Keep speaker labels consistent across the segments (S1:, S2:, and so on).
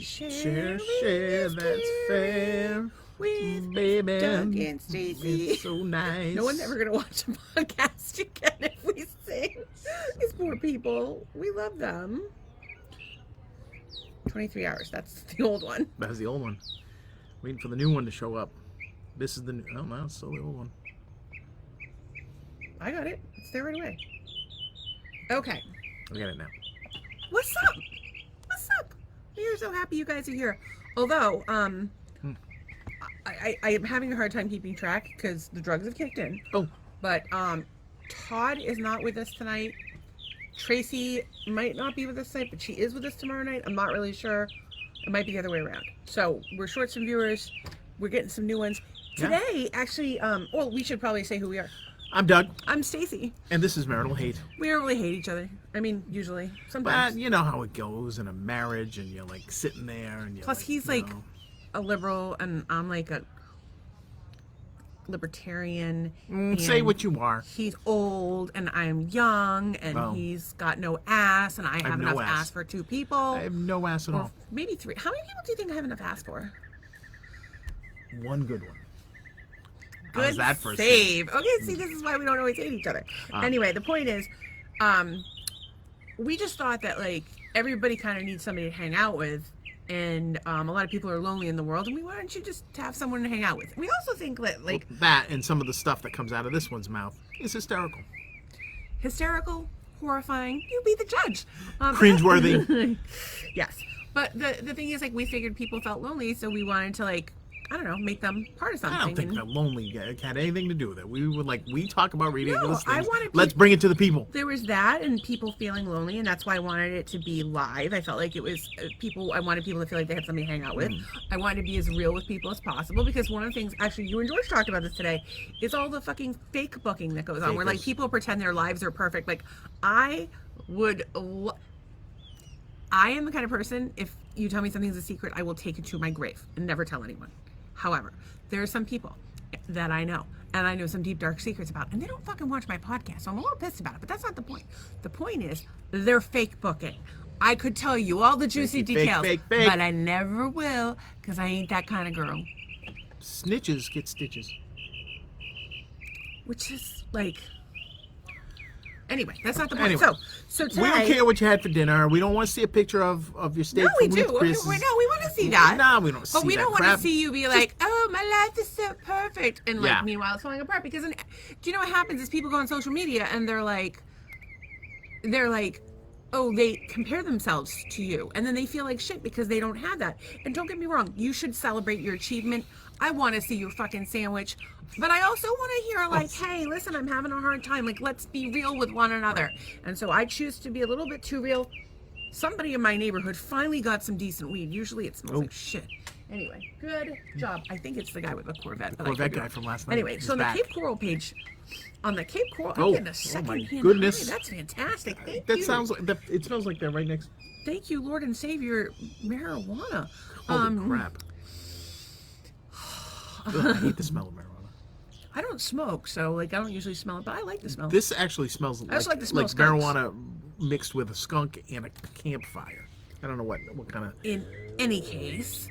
S1: Share, that's fair.
S2: With
S1: baby.
S2: Doug and Stacy.
S1: It's so nice.
S2: No one's ever going to watch a podcast again if we sing. These poor people. We love them. 23 hours. That's the old one.
S1: That's the old one. Waiting for the new one to show up. This is the new. Oh, no, it's still the old one.
S2: I got it. It's there right away. Okay.
S1: I got it now.
S2: What's up? What's up? We're so happy you guys are here. Although, I am having a hard time keeping track because the drugs have kicked in.
S1: Oh.
S2: But Todd is not with us tonight. Tracy might not be with us tonight, but she is with us tomorrow night. I'm not really sure. It might be the other way around. So we're short some viewers. We're getting some new ones. Today, actually, well, we should probably say who we are.
S1: I'm Doug.
S2: I'm Stacy.
S1: And this is Marital Hate.
S2: We don't really hate each other. I mean, usually. Sometimes.
S1: But you know how it goes in a marriage and you're like sitting there and you're
S2: Plus, he's like a liberal and I'm like a libertarian.
S1: Say what you are.
S2: He's old and I'm young and he's got no ass and I have enough ass for two people.
S1: I have no ass at all.
S2: Maybe three. How many people do you think I have enough ass for?
S1: One good one.
S2: Good
S1: How's that for
S2: save. Okay, see, this is why we don't always hate each other. Anyway, the point is, we just thought that like everybody kind of needs somebody to hang out with, and a lot of people are lonely in the world, and we wanted you just to have someone to hang out with. We also think that like
S1: that and some of the stuff that comes out of this one's mouth is hysterical.
S2: Hysterical, horrifying. You be the judge.
S1: Cringeworthy.
S2: Yes, but the thing is, like, we figured people felt lonely, so we wanted to like, I don't know, make them part of something.
S1: I don't think that lonely had anything to do with it. We talk about ridiculous things.
S2: Wanted
S1: Let's bring it to the people.
S2: There was that and people feeling lonely, and that's why I wanted it to be live. I felt like it was I wanted people to feel like they had somebody to hang out with. I wanted to be as real with people as possible because one of the things, actually, you and George talked about this today, is all the fucking fake booking that goes on, where like people pretend their lives are perfect. Like, I am the kind of person, if you tell me something's a secret, I will take it to my grave and never tell anyone. However, there are some people that I know, and I know some deep, dark secrets about, and they don't fucking watch my podcast, so I'm a little pissed about it, but that's not the point. The point is, they're fake booking. I could tell you all the juicy details, but I never will, because I ain't that kind of girl.
S1: Snitches get stitches.
S2: Which is, like... Anyway, that's not the point. Anyway, so today...
S1: We don't care what you had for dinner. We don't want to see a picture of your steak.
S2: No, we do. No, we want to see that.
S1: No, we don't see that.
S2: But we don't want to see you be like, oh, my life is so perfect. And like, meanwhile, it's falling apart. Because do you know what happens is people go on social media and they're like, oh, they compare themselves to you. And then they feel like shit because they don't have that. And don't get me wrong. You should celebrate your achievement. I want to see your fucking sandwich. But I also want to hear like, hey, listen, I'm having a hard time. Like, let's be real with one another. And so I choose to be a little bit too real. Somebody in my neighborhood finally got some decent weed. Usually it smells like shit. Anyway, good job. I think it's the guy with the Corvette.
S1: The Corvette guy from last night.
S2: Anyway, so on the Cape Coral page, I'm getting a second hand.
S1: Goodness.
S2: High. That's fantastic. Thank
S1: you.
S2: That
S1: sounds like it smells like they're right next.
S2: Thank you, Lord and Savior, marijuana.
S1: Holy crap. Ugh, I hate the smell of marijuana.
S2: I don't smoke, so like I don't usually smell it, but I like the smell.
S1: This actually smells like marijuana mixed with a skunk and a campfire. I don't know what kind of.
S2: In any case,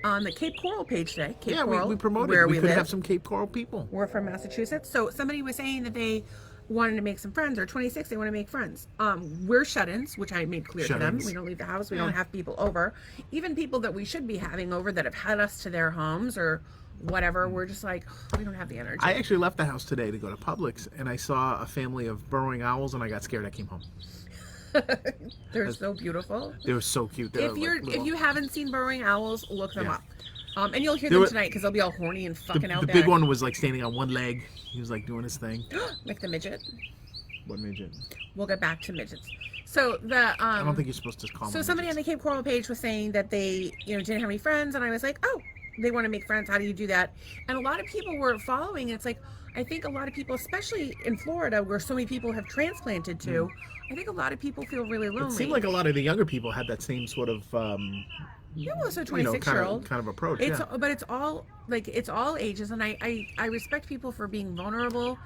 S2: on the Cape Coral page today, Coral,
S1: we promoted
S2: where
S1: we could have some Cape Coral people.
S2: We're from Massachusetts, so somebody was saying that they wanted to make some friends, or 26, they want to make friends. We're shut-ins, which I made clear to them. We don't leave the house. We don't have people over. Even people that we should be having over that have had us to their homes or whatever, we're just like, we don't have the energy.
S1: I actually left the house today to go to Publix, and I saw a family of burrowing owls, and I got scared. I came home.
S2: They're so beautiful.
S1: They were so cute.
S2: If you haven't seen burrowing owls, look them up. And you'll hear them tonight because they'll be all horny and fucking out there.
S1: The big one was like standing on one leg. He was like doing his thing.
S2: Like the midget.
S1: What midget?
S2: We'll get back to midgets. So
S1: I don't think you're supposed to call them.
S2: So somebody on the Cape Coral page was saying that they, didn't have any friends, and I was like, oh, they want to make friends. How do you do that? And a lot of people were following. It's like, I think a lot of people, especially in Florida, where so many people have transplanted to, I think a lot of people feel really lonely.
S1: It seemed like a lot of the younger people had that same sort of,
S2: well, so 26-year-old
S1: kind of approach.
S2: But it's all ages, and I respect people for being vulnerable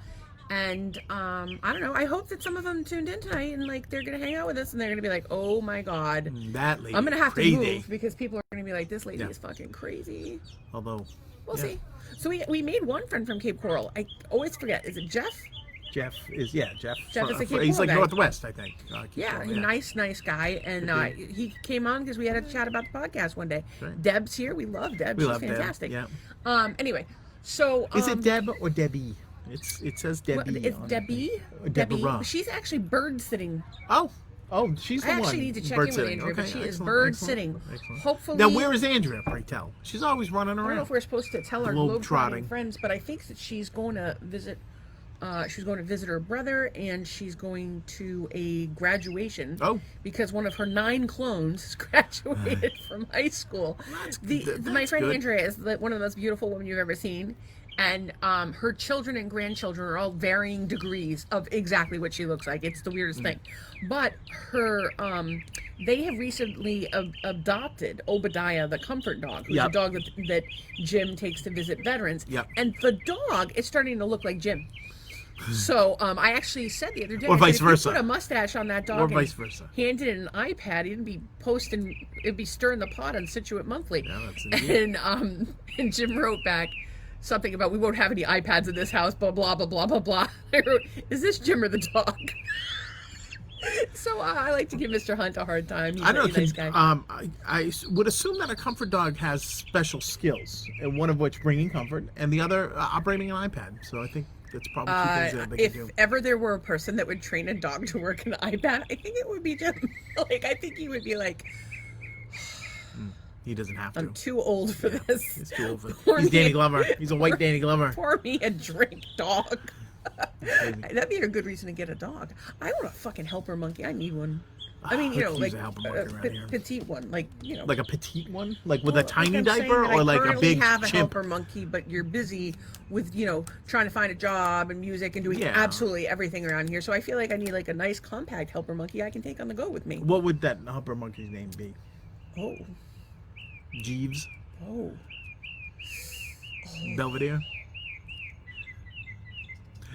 S2: And I don't know. I hope that some of them tuned in tonight and like they're gonna hang out with us and they're gonna be like, "Oh my god,
S1: that lady,
S2: I'm gonna have
S1: crazy.
S2: to move because people are gonna be like, this lady is fucking crazy."
S1: Although,
S2: we'll see. So we made one friend from Cape Coral. I always forget. Is it Jeff?
S1: Jeff is Jeff.
S2: Jeff is a Cape
S1: He's
S2: Coral
S1: like
S2: guy.
S1: Northwest, I think.
S2: Yeah, nice guy, and he came on because we had a chat about the podcast one day.
S1: Right.
S2: Deb's here. We love Deb. She's fantastic.
S1: Deb. Yeah.
S2: Anyway, so
S1: is it Deb or Debbie? It says Debbie.
S2: It's Debbie.
S1: Deborah.
S2: She's actually bird sitting.
S1: Oh, she's the one.
S2: I actually need to check in with Andrea, but she is bird sitting.
S1: Excellent.
S2: Hopefully.
S1: Now, where is Andrea? Pray tell. She's always running around.
S2: I don't know if we're supposed to tell our
S1: Globe-trotting
S2: globe-trotting friends, but I think that she's going to visit. She's going to visit her brother, and she's going to a graduation.
S1: Oh.
S2: Because one of her 9 clones graduated from high school. My friend
S1: good.
S2: Andrea is one of the most beautiful women you've ever seen. And her children and grandchildren are all varying degrees of exactly what she looks like. It's the weirdest thing. But her, they have recently adopted Obadiah, the comfort dog, who's a dog that Jim takes to visit veterans.
S1: Yep.
S2: And the dog is starting to look like Jim. So I actually said the other day,
S1: or vice
S2: if you
S1: versa.
S2: put a mustache on that dog,
S1: Or vice versa.
S2: handed it an iPad, he'd be posting, it'd be stirring the pot on Situate Monthly.
S1: Yeah, that's indeed.
S2: And Jim wrote back something about, we won't have any iPads in this house, blah blah blah blah blah blah. I wrote, is this Jim or the dog? So I like to give Mr. Hunt a hard time. He's
S1: I don't
S2: a nice
S1: think.
S2: guy.
S1: I would assume that a comfort dog has special skills, and one of which bringing comfort, and the other operating an iPad. So I think that's probably two things that they
S2: if
S1: can do.
S2: ever there were a person that would train a dog to work an iPad, I think it would be Jim. Like, I think he would be like,
S1: He doesn't have to.
S2: I'm too old for this.
S1: He's too old for
S2: Pour
S1: He's
S2: me
S1: Danny
S2: a-
S1: Glover. He's a white Danny Glover.
S2: Pour me a drink, dog.
S1: Crazy.
S2: That'd be a good reason to get a dog. I want a fucking helper monkey. I need one. I mean, you know,
S1: Use
S2: like
S1: a helper monkey around here.
S2: petite one, like, you know.
S1: Like a petite one, like with
S2: Well,
S1: a tiny
S2: I'm saying
S1: diaper,
S2: that
S1: or
S2: I
S1: like a
S2: currently
S1: big
S2: have a
S1: chimp.
S2: helper monkey, but you're busy with, you know, trying to find a job and music and doing
S1: Yeah.
S2: absolutely everything around here. So I feel like I need like a nice compact helper monkey I can take on the go with me.
S1: What would that helper monkey's name be?
S2: Oh,
S1: Jeeves?
S2: oh.
S1: Belvedere?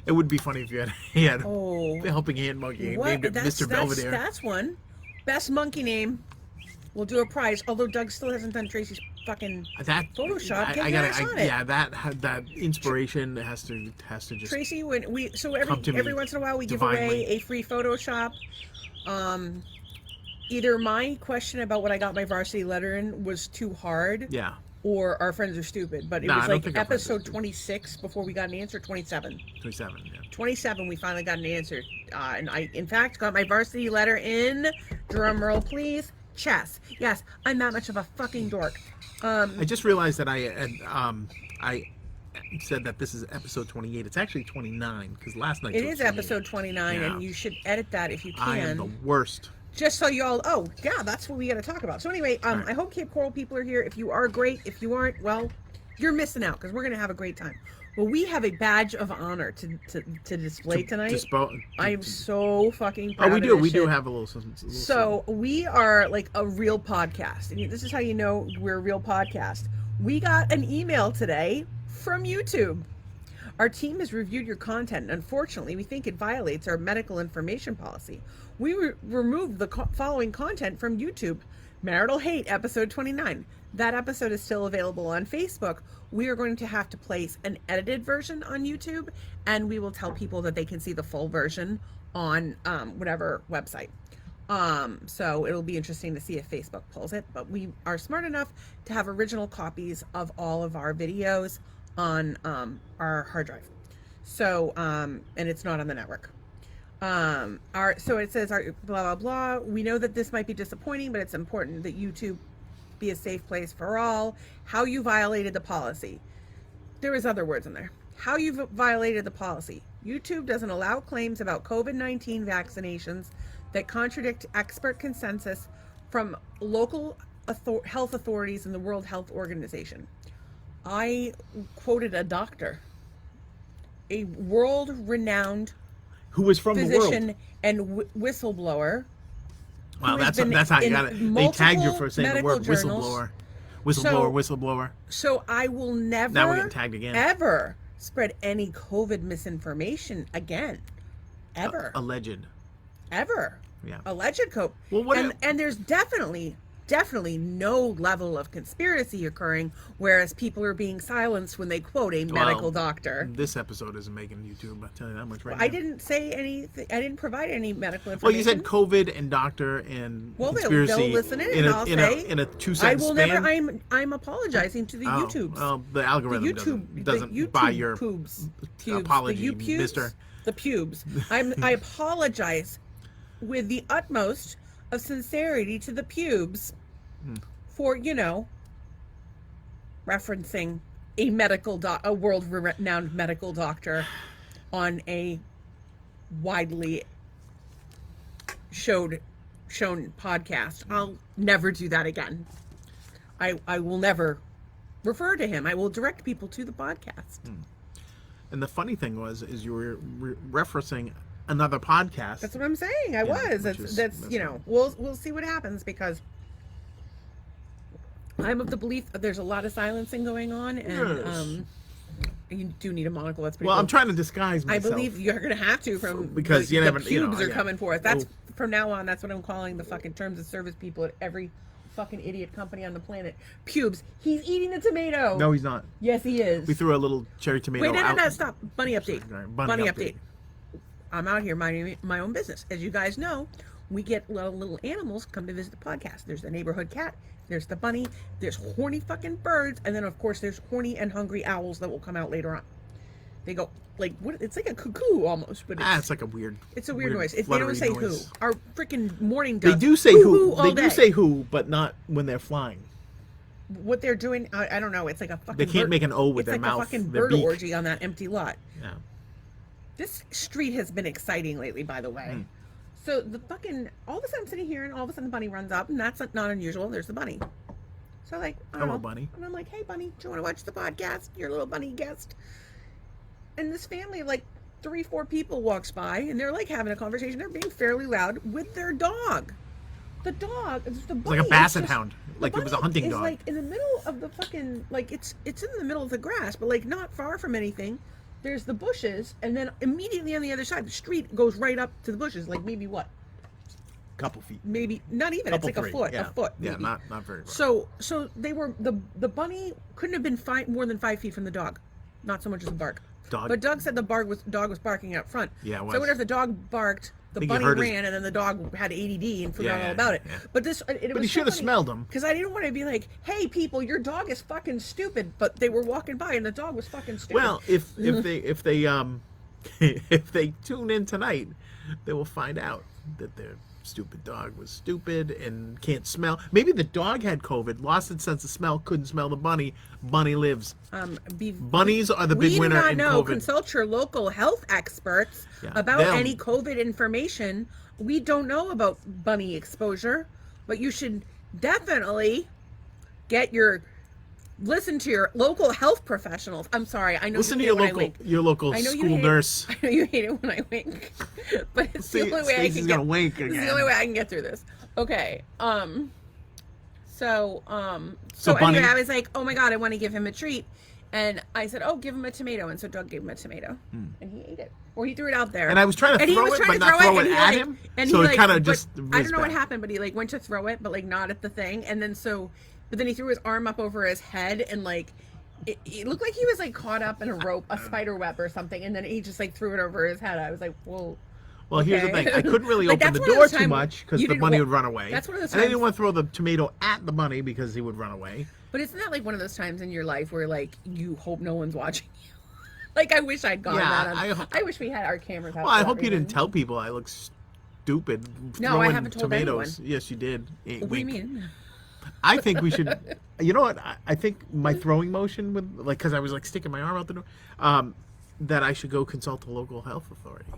S1: It would be funny if you had
S2: Oh.
S1: the helping hand monkey and
S2: What?
S1: named it Mr. Belvedere.
S2: That's one. Best monkey name. We'll do a prize. Although Doug still hasn't done Tracy's fucking
S1: That
S2: Photoshop. Get
S1: I
S2: your
S1: gotta,
S2: ass on it.
S1: yeah, that inspiration has to just.
S2: Tracy, when we
S1: Come to me
S2: every once in a while we give
S1: divinely.
S2: away a free Photoshop. Either my question about what I got my varsity letter in was too hard,
S1: Yeah,
S2: or our friends are stupid. But it
S1: No, I
S2: was
S1: don't
S2: like
S1: think our friends are
S2: episode
S1: stupid.
S2: 26 before we got an answer. 27.
S1: 27. Yeah.
S2: 27 we finally got an answer, and I in fact got my varsity letter in, drum roll please, chess. Yes, I'm that much of a fucking dork.
S1: I just realized that I said that this is episode 28. It's actually 29 because last night
S2: It is episode 29,
S1: Yeah.
S2: and you should edit that if you can.
S1: I am the worst.
S2: Just so you all, oh yeah, that's what we got to talk about. So anyway,
S1: Right.
S2: I hope Cape Coral people are here. If you are, great. If you aren't, well, you're missing out because we're gonna have a great time. Well, we have a badge of honor to display tonight. I am so fucking proud
S1: Oh, we
S2: of
S1: do.
S2: this
S1: We do
S2: shit.
S1: have a little.
S2: So we are like a real podcast, and this is how you know we're a real podcast. We got an email today from YouTube. Our team has reviewed your content, and unfortunately, we think it violates our medical information policy. We removed the following content from YouTube. Marital Hate, episode 29. That episode is still available on Facebook. We are going to have to place an edited version on YouTube, and we will tell people that they can see the full version on whatever website. So it'll be interesting to see if Facebook pulls it, but we are smart enough to have original copies of all of our videos on our hard drive. So, and it's not on the network. So it says our blah, blah, blah. We know that this might be disappointing, but it's important that YouTube be a safe place for all. How you violated the policy. There was other words in there. How you violated the policy. YouTube doesn't allow claims about COVID-19 vaccinations that contradict expert consensus from local health authorities and the World Health Organization. I quoted a doctor, a world-renowned
S1: Who was from the
S2: physician
S1: world?
S2: and whistleblower.
S1: Wow,
S2: who has
S1: that's how you
S2: been
S1: got it.
S2: in
S1: They tagged you
S2: multiple
S1: for saying the
S2: medical
S1: word
S2: journals.
S1: whistleblower. Whistleblower.
S2: So I will never,
S1: Now we're getting tagged again.
S2: ever spread any COVID misinformation again, ever,
S1: Alleged.
S2: ever.
S1: Yeah.
S2: Alleged COVID.
S1: Well, what
S2: and there's definitely no level of conspiracy occurring, whereas people are being silenced when they quote a medical doctor.
S1: This episode isn't making YouTube. I'll tell you that much right
S2: I
S1: now.
S2: didn't say anything. I didn't provide any medical information.
S1: Well, you said COVID and doctor and conspiracy
S2: they'll listen in I'll say
S1: in a 2
S2: I
S1: sentence
S2: will
S1: span.
S2: never. I'm apologizing to the YouTubes.
S1: Well, the algorithm doesn't buy your
S2: pubes,
S1: apology,
S2: the pubes,
S1: mister.
S2: The pubes. I apologize with the utmost of sincerity to the pubes for, referencing a world-renowned medical doctor on a widely shown podcast. I'll never do that again. I will never refer to him. I will direct people to the podcast.
S1: And the funny thing is you were referencing another podcast.
S2: That's what I'm saying. I was. That's we'll see what happens, because I'm of the belief that there's a lot of silencing going on, and you do need a monocle. That's pretty
S1: well.
S2: cool.
S1: I'm trying to disguise myself.
S2: I believe you're going to have to
S1: because
S2: the
S1: never,
S2: pubes are
S1: yeah.
S2: coming forth. That's from now on. That's what I'm calling the fucking terms of service people at every fucking idiot company on the planet. Pubes. He's eating a tomato.
S1: No, he's not.
S2: Yes, he is.
S1: We threw a little cherry tomato.
S2: Wait,
S1: out.
S2: no, stop. Bunny update.
S1: Sorry,
S2: bunny update. I'm out here minding my own business. As you guys know, we get little animals come to visit the podcast. There's the neighborhood cat. There's the bunny. There's horny fucking birds. And then, of course, there's horny and hungry owls that will come out later on. They go, it's like a cuckoo almost. But
S1: it's like a weird...
S2: It's a weird noise. If they don't say
S1: noise.
S2: who. Our freaking morning ducks.
S1: They do say who.
S2: They
S1: do say who, but not when they're flying.
S2: What they're doing, I don't know. It's like a fucking...
S1: They can't make an O with their mouth.
S2: It's like a fucking
S1: their
S2: bird
S1: beak.
S2: orgy on that empty lot.
S1: Yeah.
S2: This street has been exciting lately, by the way. So all of a sudden I'm sitting here, and all of a sudden the bunny runs up, and that's not unusual. There's the bunny. So
S1: hello, bunny.
S2: And I'm like, hey, bunny, do you want to watch the podcast? Your little bunny guest. And this family of 3-4 people walks by, and they're having a conversation. They're being fairly loud with their dog. The dog, the bunny,
S1: it's like a basset hound. Like it was a hunting dog.
S2: It's in the middle of the fucking, it's in the middle of the grass, but not far from anything. There's the bushes, and then immediately on the other side, the street goes right up to the bushes. Maybe what?
S1: Couple feet.
S2: Maybe not even. It's like a foot.
S1: Yeah.
S2: A foot.
S1: Yeah,
S2: maybe.
S1: not very far.
S2: So they were the bunny couldn't have been more than 5 feet from the dog, not so much as a bark.
S1: Dog.
S2: But Doug said the dog was barking out front.
S1: Yeah, it was.
S2: So I wonder if the dog barked, the bunny ran, and then the dog had ADD and forgot all about it. Yeah. But
S1: he should have smelled him.
S2: Because I didn't want to be like, hey people, your dog is fucking stupid. But they were walking by and the dog was fucking stupid.
S1: Well, if they if they tune in tonight, they will find out that their stupid dog was stupid and can't smell. Maybe the dog had COVID, lost its sense of smell, couldn't smell the bunny. Bunny lives. Bunnies are the big winner in COVID. We do not know.
S2: Consult your local health experts about any COVID information. We don't know about bunny exposure, but you should definitely listen to your local health professionals. I'm sorry, I know.
S1: Listen to your local school nurse.
S2: I know you hate it when I wink, but it's the only way I can get.
S1: Wink again.
S2: It's the only way I can get through this. Okay. So
S1: Bunny,
S2: anyway, I was like, oh my god, I want to give him a treat, and I said, oh, give him a tomato, and so Doug gave him a tomato, and he ate it, or he threw it out there.
S1: And I was trying to throw it, but not throw it at him.
S2: And
S1: so
S2: he
S1: it kind of just.
S2: I don't know what happened, but he went to throw it, but not at the thing, and then so. But then he threw his arm up over his head, and it looked like he was caught up in a spider web or something, and then he just threw it over his head. I was like, whoa.
S1: Well, okay. Here's the thing. I couldn't really open the door too much because the bunny would run away. That's one of those times. And I didn't want to throw the tomato at the bunny because he would run away.
S2: But isn't that one of those times in your life where you hope no one's watching you? I wish I'd gone that. I wish we had our cameras out.
S1: Well, I hope you didn't tell people I look stupid.
S2: No, I haven't told
S1: tomatoes.
S2: anyone.
S1: Yes, you did.
S2: What do you mean?
S1: I think we should. You know what? I think my throwing motion with because I was sticking my arm out the door, that I should go consult the local health authority.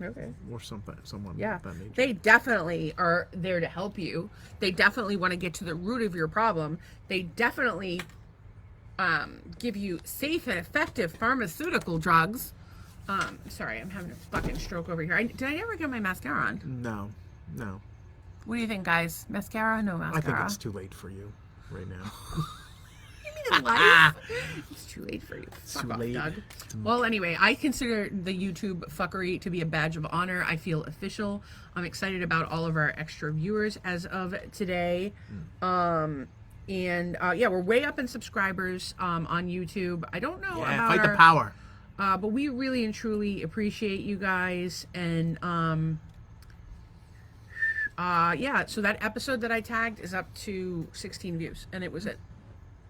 S2: Okay.
S1: Or someone.
S2: Yeah.
S1: Of that nature.
S2: They definitely are there to help you. They definitely want to get to the root of your problem. They definitely give you safe and effective pharmaceutical drugs. Sorry, I'm having a fucking stroke over here. Did I ever get my mascara on?
S1: No. What
S2: do you think, guys? Mascara? No mascara.
S1: I think it's too late for you right now.
S2: You mean in life. It's too late for you. Fuck
S1: Too
S2: off,
S1: late.
S2: Doug. Well, anyway, I consider the YouTube fuckery to be a badge of honor. I feel official. I'm excited about all of our extra viewers as of today. Yeah, we're way up in subscribers on YouTube. I don't know about
S1: fight the power.
S2: but we really and truly appreciate you guys. And yeah, so that episode that I tagged is up to 16 views, and it was at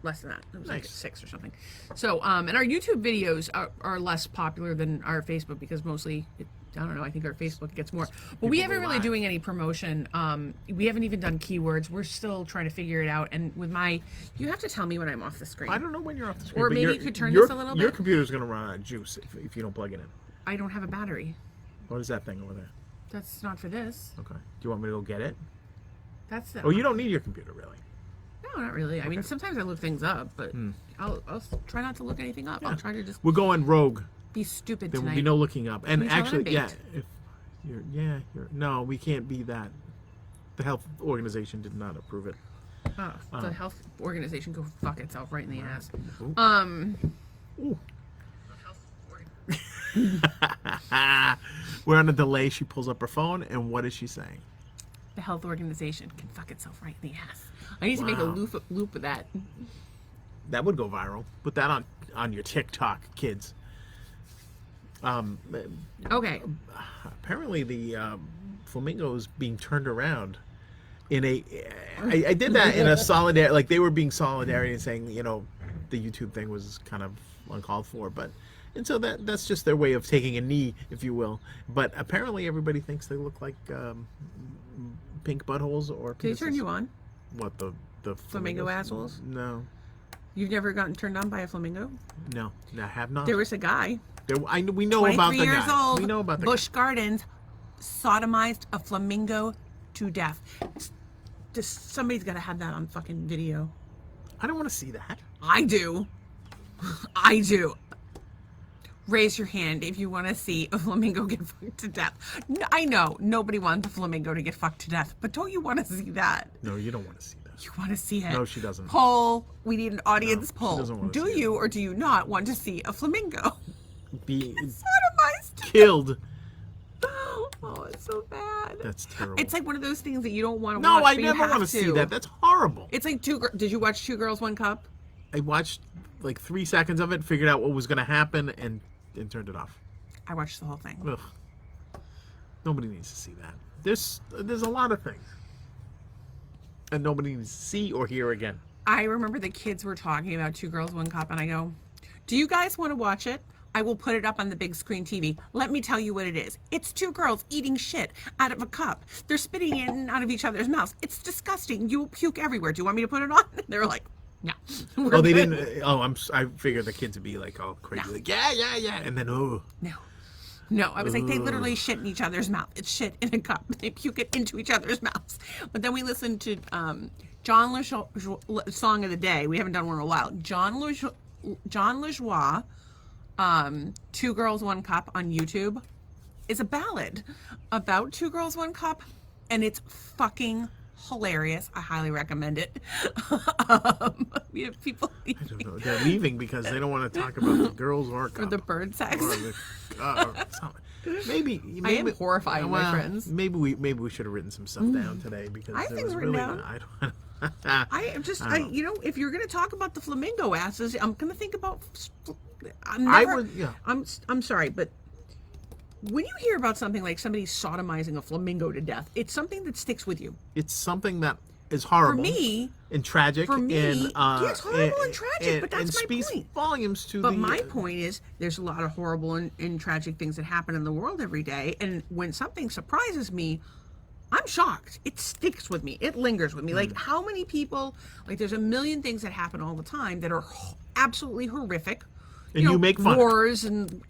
S2: less than that. It was like 6 or something. So, and our YouTube videos are less popular than our Facebook because mostly, I don't know, I think our Facebook gets more. But we haven't really doing any promotion. We haven't even done keywords. We're still trying to figure it out. And with my, you have to tell me when I'm off the screen.
S1: I don't know when you're off the screen.
S2: Or maybe you could turn this a little bit.
S1: Your computer's going to run out of juice if you don't plug it in.
S2: I don't have a battery.
S1: What is that thing over there? That's
S2: not for this.
S1: Okay. Do you want me to go get it?
S2: That's the.
S1: Oh, you don't need your computer, really.
S2: No, not really. I mean, sometimes I look things up, but I'll try not to look anything up.
S1: Yeah.
S2: I'll try to just.
S1: We're going rogue.
S2: Be stupid
S1: there
S2: tonight.
S1: will be no looking up. And actually,
S2: yeah,
S1: if no, we can't be that. The health organization did not approve it.
S2: Oh, the health organization go fuck itself right in the ass.
S1: Ooh. We're on a delay. She pulls up her phone, and what is she saying?
S2: The health organization can fuck itself right in the ass. I need to make a loop of that.
S1: That would go viral. Put that on your TikTok, kids.
S2: Okay.
S1: Apparently, the flamingo is being turned around in a. I did that in a solidarity. Like they were being solidarity and saying, you know, the YouTube thing was kind of uncalled for, but. And so that's just their way of taking a knee, if you will. But apparently everybody thinks they look like pink buttholes or penises.
S2: Did they turn you on?
S1: What, the
S2: flamingo assholes?
S1: No.
S2: You've never gotten turned on by a flamingo?
S1: No, I have not.
S2: There was a guy.
S1: We know about the guy.
S2: 23 years old.
S1: We know about the
S2: Busch Gardens sodomized a flamingo to death. Somebody's got to have that on fucking video.
S1: I don't want to see that.
S2: I do. I do. Raise your hand if you want to see a flamingo get fucked to death. I know nobody wants a flamingo to get fucked to death, but don't you want to see that?
S1: No, you don't want to see that.
S2: You want to see it?
S1: No, she doesn't.
S2: Poll. We need an audience poll.
S1: She doesn't want to
S2: do
S1: see
S2: you
S1: it.
S2: or do you not want to see a flamingo
S1: Be
S2: sodomized to
S1: killed.
S2: Oh, it's so bad.
S1: That's terrible.
S2: It's like one of those things that you don't want to
S1: No,
S2: watch.
S1: I never want to see that. That's horrible.
S2: It's like Did you watch 2 Girls, 1 Cup?
S1: I watched like 3 seconds of it, figured out what was going to happen, and turned it off.
S2: I watched the whole thing.
S1: Ugh. Nobody needs to see that. There's a lot of things, and nobody needs to see or hear again.
S2: I remember the kids were talking about 2 Girls, 1 Cup, and I go, do you guys want to watch it? I will put it up on the big screen TV. Let me tell you what it is. It's 2 girls eating shit out of a cup. They're spitting it in and out of each other's mouths. It's disgusting. You will puke everywhere. Do you want me to put it on? They were like, no.
S1: Oh, they didn't. Oh, I figured the kids would be like all crazy,
S2: No.
S1: like yeah, and then
S2: No, I was like, they literally shit in each other's mouth. It's shit in a cup. They puke it into each other's mouths. But then we listened to John LaJoie, Song of the Day. We haven't done one in a while. John LaJoie, 2 Girls, 1 Cup on YouTube is a ballad about 2 Girls, 1 Cup, and it's fucking hilarious. I highly recommend it. We have people leaving.
S1: I don't know. They're leaving because they don't want to talk about the girls or
S2: Or the bird sex.
S1: Maybe
S2: I am horrifying my friends.
S1: Maybe we should have written some stuff down today because
S2: I have
S1: there
S2: things
S1: was
S2: written
S1: really
S2: down.
S1: I don't.
S2: I am just, if you're going to talk about the flamingo asses, I'm going to think about. I'm sorry, but when you hear about something like somebody sodomizing a flamingo to death, it's something that sticks with you.
S1: It's something that is horrible.
S2: For me,
S1: and tragic.
S2: For me,
S1: and,
S2: it's horrible and tragic, but that's my
S1: speaks
S2: point.
S1: Volumes to
S2: But
S1: the.
S2: my point is, there's a lot of horrible and tragic things that happen in the world every day, and when something surprises me, I'm shocked. It sticks with me. It lingers with me. Like, how many people, like, there's a million things that happen all the time that are absolutely horrific.
S1: And you make fun of it.
S2: Wars, and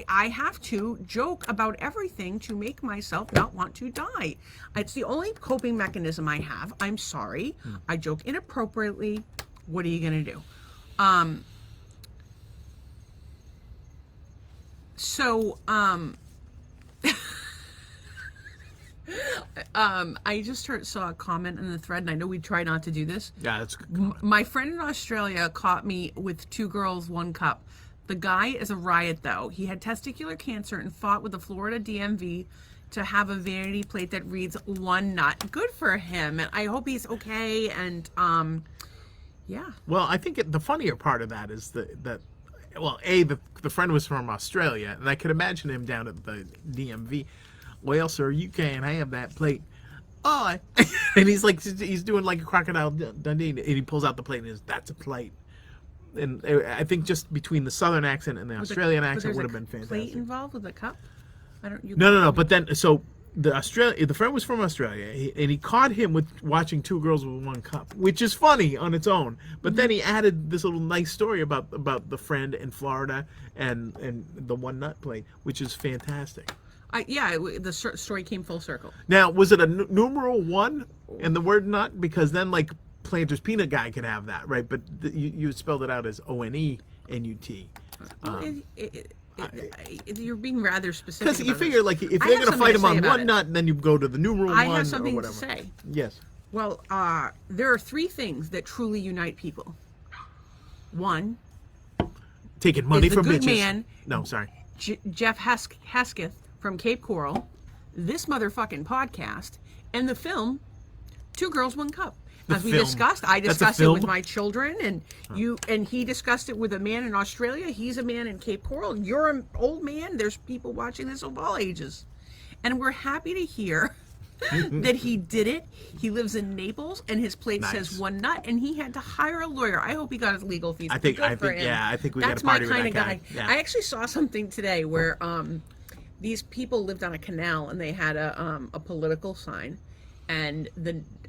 S2: I have to joke about everything to make myself not want to die. It's the only coping mechanism I have. I'm sorry. I joke inappropriately. What are you going to do? I just saw a comment in the thread, and I know we try not to do this.
S1: Yeah, that's a good comment.
S2: My friend in Australia caught me with 2 girls, 1 cup. The guy is a riot, though. He had testicular cancer and fought with the Florida DMV to have a vanity plate that reads 1 nut. Good for him, and I hope he's okay. And yeah.
S1: Well, I think the funnier part of that is that the friend was from Australia, and I could imagine him down at the DMV. Well, sir, you can't have that plate. Oh, and he's doing like a Crocodile Dundee, and he pulls out the plate and that's a plate. And I think just between the Southern accent and the Australian accent would have been fantastic.
S2: Plate involved with a cup?
S1: No. But then, so the friend was from Australia, and he caught him with watching 2 girls with 1 cup, which is funny on its own. But then he added this little nice story about the friend in Florida and the 1 nut plate, which is fantastic.
S2: The story came full circle.
S1: Now, was it a numeral 1 and the word nut? Because then, like, Planters Peanut Guy could have that, right? But you spelled it out as ONENUT.
S2: You're being rather specific.
S1: Because you figure, like, if they're going to fight him on 1 nut, then you go to the numeral 1 or whatever.
S2: I have something to say.
S1: Yes.
S2: Well, there are 3 things that truly unite people. 1,
S1: taking money
S2: is
S1: from
S2: the good
S1: bitches.
S2: man,
S1: No, sorry.
S2: Jeff Hesketh from Cape Coral, this motherfucking podcast, and the film 2 Girls, 1 Cup. As we discussed, I discussed it with my children, and he discussed it with a man in Australia. He's a man in Cape Coral. You're an old man. There's people watching this of all ages, and we're happy to hear that he did it. He lives in Naples, and his plate says 1 nut, and he had to hire a lawyer. I hope he got his legal fees.
S1: I think we got a party with that guy. Yeah.
S2: I actually saw something today where these people lived on a canal, and they had a political sign and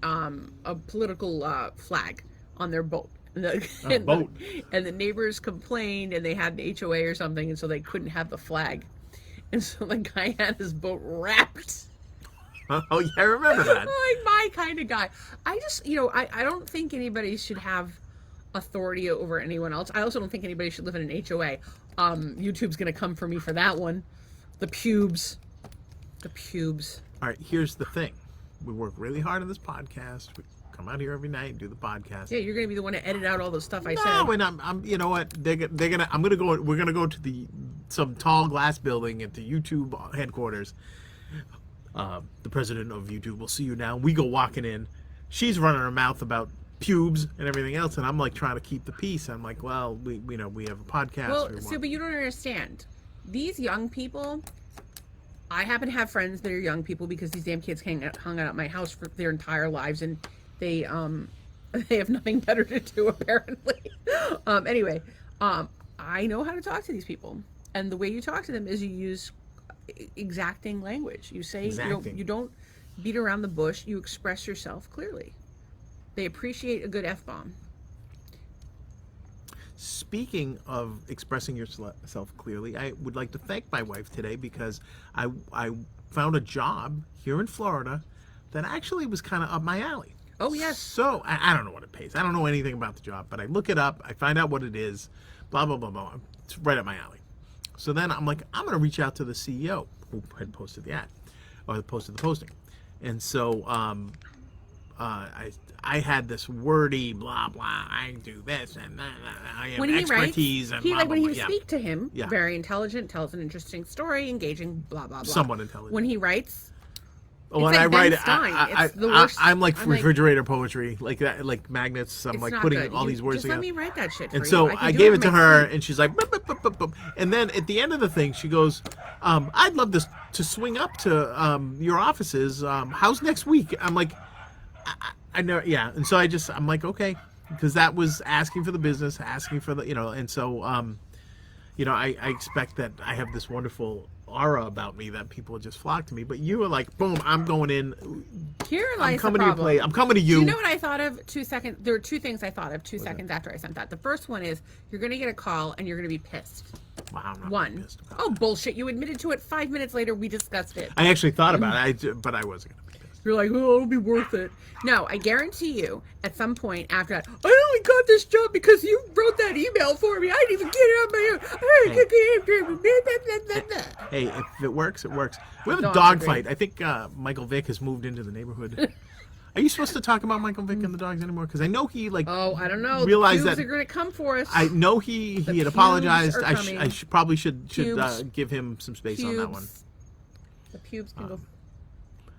S2: a political flag on their boat. And the neighbors complained, and they had an HOA or something, and so they couldn't have the flag. And so the guy had his boat wrapped.
S1: Oh, yeah, I remember that.
S2: Like my kind of guy. I just, I don't think anybody should have authority over anyone else. I also don't think anybody should live in an HOA. YouTube's going to come for me for that one. The pubes.
S1: All right, here's the thing. We work really hard on this podcast. We come out here every night and do the podcast.
S2: Yeah, you're going to be the one to edit out all the stuff I said.
S1: No, and I'm you know what? We're going to go to some tall glass building at the YouTube headquarters. The president of YouTube will see you now. We go walking in. She's running her mouth about pubes and everything else, and I'm like trying to keep the peace. I'm like, well, we have a podcast.
S2: Well, but you don't understand. These young people, I happen to have friends that are young people because these damn kids hung out at my house for their entire lives, and they have nothing better to do apparently. Anyway, I know how to talk to these people, and the way you talk to them is you use exacting language. You say you don't beat around the bush. You express yourself clearly. They appreciate a good F-bomb.
S1: Speaking of expressing yourself clearly, I would like to thank my wife today because I found a job here in Florida that actually was kind of up my alley.
S2: Oh, yes.
S1: So I don't know what it pays. I don't know anything about the job, but I look it up. I find out what it is. Blah, blah, blah, blah. It's right up my alley. So then I'm like, I'm going to reach out to the CEO who had posted the ad, or posted the posting. And so I had this wordy blah blah. I do this and that. I have expertise and blah, blah,
S2: when
S1: blah.
S2: you speak to him, very intelligent, tells an interesting story, engaging, blah blah blah.
S1: Somewhat intelligent.
S2: When he writes,
S1: when I write it, I'm like refrigerator poetry, like that, like magnets. I'm like putting all these words together.
S2: Just let me write that shit for
S1: you.
S2: And
S1: so I gave it to her, and she's like, bup, bup, bup, bup, bup. And then at the end of the thing, she goes, "I'd love to swing up to your offices. How's next week?" I'm like, I know, yeah. And so I'm like, okay, because that was asking for the business, asking for the, and so, I expect that I have this wonderful aura about me that people just flock to me. But you were like, boom, I'm going in.
S2: Here lies
S1: I'm coming
S2: the
S1: to your
S2: problem.
S1: play. I'm coming to you.
S2: Do you know what I thought of 2 seconds? There were 2 things I thought of 2 seconds after I sent that. The first one is you're going to get a call and you're going to be pissed.
S1: Wow, I'm not pissed about
S2: Oh, bullshit. You admitted to it 5 minutes later. We discussed it.
S1: I actually thought about it, but I wasn't going to be pissed.
S2: You're like, oh, it'll be worth it. No, I guarantee you, at some point after that, I only got this job because you wrote that email for me. I didn't even get it on my own.
S1: Hey, if it works, it works. We have a
S2: Dogs
S1: dog
S2: are
S1: fight.
S2: great.
S1: I think Michael Vick has moved into the neighborhood. Are you supposed to talk about Michael Vick and the dogs anymore? Because I know he
S2: Oh, I don't know.
S1: realized
S2: the pubes
S1: that
S2: are going to come for us.
S1: I know he had
S2: pubes
S1: apologized.
S2: are coming.
S1: I probably should
S2: Pubes.
S1: give him some space on that one.
S2: The pubes can go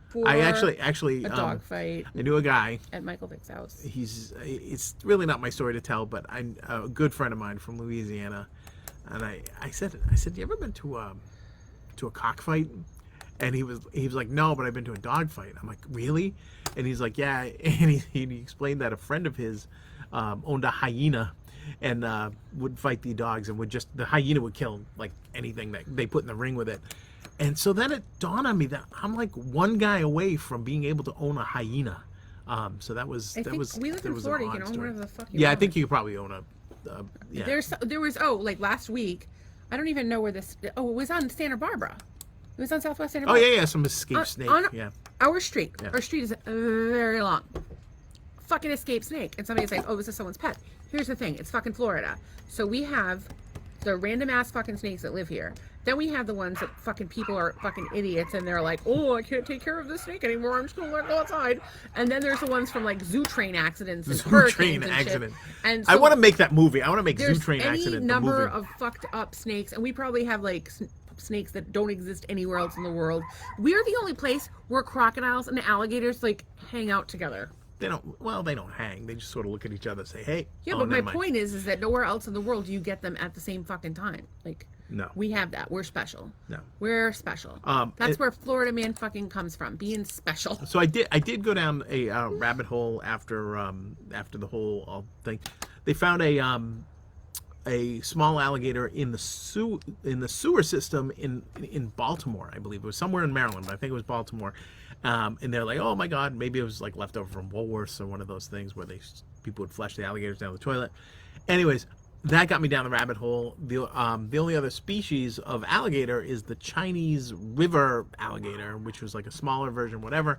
S2: for
S1: I actually
S2: a dog fight
S1: I knew a guy.
S2: at Michael Vick's house.
S1: It's really not my story to tell, but I'm a good friend of mine from Louisiana, and I said, you ever been to a cockfight? And he was like, no, but I've been to a dog fight. I'm like, really? And he's like, yeah. And he explained that a friend of his owned a hyena and would fight the dogs, and the hyena would kill like anything that they put in the ring with it. And so then it dawned on me that I'm like one guy away from being able to own a hyena. So that was
S2: I think we live in Florida. You can own whatever the fuck you want.
S1: Yeah, I think you could probably own a. Yeah.
S2: There was like last week. I don't even know where this. Oh, it was on Santa Barbara. It was on Southwest Santa
S1: Oh
S2: Barbara.
S1: yeah, some escaped snake. Yeah.
S2: Our street.
S1: Yeah.
S2: Our street is very long. Fucking escaped snake. And somebody's like, oh, this is someone's pet. Here's the thing. It's fucking Florida. So we have the random ass fucking snakes that live here. Then we have the ones that fucking people are fucking idiots and they're like, oh, I can't take care of this snake anymore. I'm just going to let it go outside. And then there's the ones from like zoo train accidents and hurricanes and shit. And so
S1: I want to make that movie. I want to make Zoo
S2: there's
S1: Train
S2: any
S1: Accident.
S2: number
S1: the movie.
S2: of fucked up snakes, and we probably have like snakes that don't exist anywhere else in the world. We're the only place where crocodiles and alligators like hang out together.
S1: They don't. Well, they don't hang. They just sort of look at each other and say, "Hey."
S2: Yeah,
S1: oh,
S2: but my
S1: never mind.
S2: point is that nowhere else in the world do you get them at the same fucking time. Like,
S1: No.
S2: we have that. We're special.
S1: No.
S2: We're special. That's where Florida man fucking comes from, being special.
S1: So I did go down a rabbit hole after the whole thing. They found a small alligator in the sewer system in Baltimore, I believe. It was somewhere in Maryland, but I think it was Baltimore. And they're like, oh my God, maybe it was like leftover from Woolworths or one of those things where people would flush the alligators down the toilet. Anyways, that got me down the rabbit hole. The only other species of alligator is the Chinese river alligator, which was like a smaller version, whatever.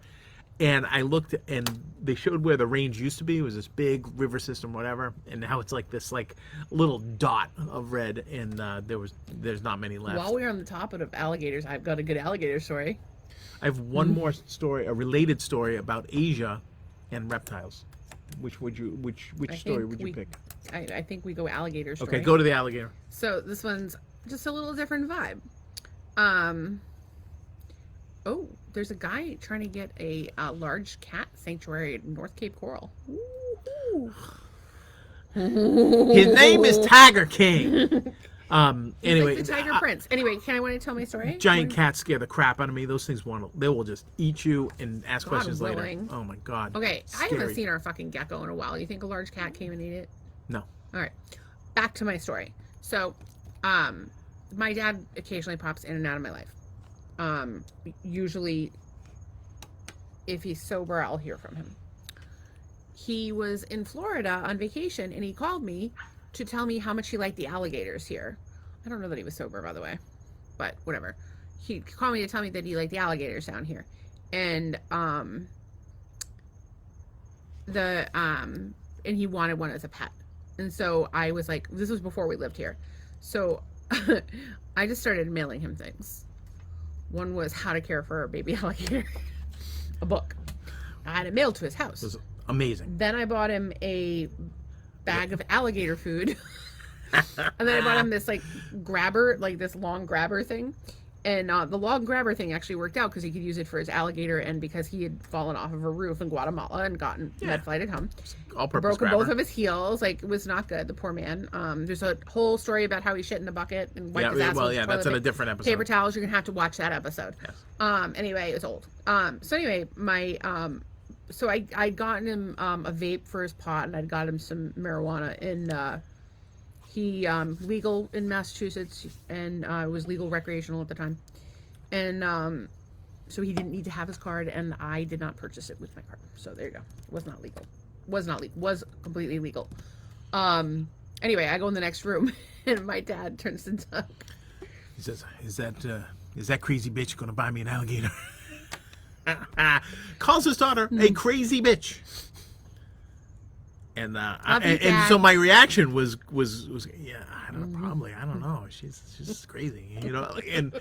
S1: And I looked, and they showed where the range used to be. It was this big river system, whatever. And now it's like this like little dot of red, and there's not many left.
S2: While we're on the topic of alligators, I've got a good alligator story.
S1: I have one more story, a related story about Asia and reptiles. Which story would you pick?
S2: I think we go alligator story.
S1: Okay, go to the alligator.
S2: So this one's just a little different vibe. Oh, there's a guy trying to get a large cat sanctuary at North Cape Coral. Ooh.
S1: His name is Tiger King. Anyway,
S2: He's like the Tiger Prince. Anyway, can I want to tell my story?
S1: Giant cats scare the crap out of me. Those things they will just eat you and ask questions
S2: willing.
S1: later. Oh my God.
S2: Okay,
S1: Scary.
S2: I haven't seen our fucking gecko in a while. You think a large cat came and ate it?
S1: No.
S2: All right, back to my story. So, my dad occasionally pops in and out of my life. Usually, if he's sober, I'll hear from him. He was in Florida on vacation, and he called me to tell me how much he liked the alligators here. I don't know that he was sober, by the way, but whatever. He called me to tell me that he liked the alligators down here, and and he wanted one as a pet. And so I was like, this was before we lived here, so I just started mailing him things. One was How to Care for a Baby Alligator, a book. I had it mailed to his house.
S1: It was amazing.
S2: Then I bought him a bag of alligator food. And then I bought him this like grabber, like this long grabber thing. And the long grabber thing actually worked out because he could use it for his alligator, and because he had fallen off of a roof in Guatemala and gotten med flighted home.
S1: All-purpose
S2: broken
S1: grabber.
S2: both of his heels. Like, it was not good, the poor man. There's a whole story about how he shit in a bucket and wiped his ass with
S1: that's in
S2: toilet
S1: a different episode.
S2: paper towels. You're gonna have to watch that episode.
S1: Yes.
S2: Anyway, it's old. So anyway, my so I'd gotten him a vape for his pot, and I'd got him some marijuana, and he legal in Massachusetts, and it was legal recreational at the time, and so he didn't need to have his card, and I did not purchase it with my card. So there you go. It was not legal. Was completely legal. Anyway, I go in the next room, and my dad turns to Doug.
S1: He says, "Is that crazy bitch going to buy me an alligator?" Calls his daughter a crazy bitch. And
S2: Love you,
S1: and
S2: Dad.
S1: so my reaction was yeah, I don't know, she's crazy, you know, and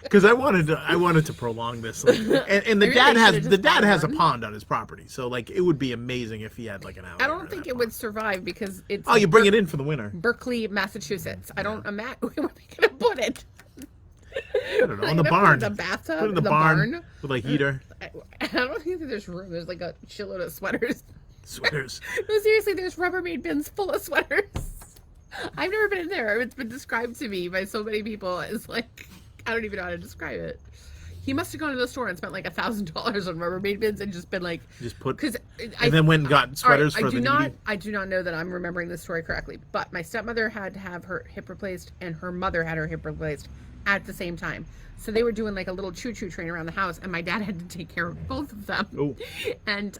S1: because I wanted to prolong this, like, and the
S2: I
S1: dad
S2: really
S1: has
S2: should've just
S1: a
S2: one.
S1: pond on his property, so like it would be amazing if he had like an alligator.
S2: I don't think it would survive because it's.
S1: Oh, you bring it in for the winter.
S2: Berkeley, Massachusetts. I don't imagine where are they gonna put it.
S1: I don't know, in the
S2: Put it
S1: barn.
S2: in the bathtub.
S1: Put it in the barn with like heater,
S2: I don't think that there's room. There's like a shitload of sweaters.
S1: sweaters.
S2: No, seriously, there's Rubbermaid bins full of sweaters. I've never been in there. It's been described to me by so many people as like, I don't even know how to describe it. He must have gone to the store and spent like $1,000 on Rubbermaid bins and just been like,
S1: Just put,
S2: because
S1: and then went and got sweaters for the needy.
S2: I do not know that I'm remembering this story correctly, but my stepmother had to have her hip replaced and her mother had her hip replaced at the same time. So they were doing like a little choo-choo train around the house, and my dad had to take care of both of them.
S1: Oh.
S2: And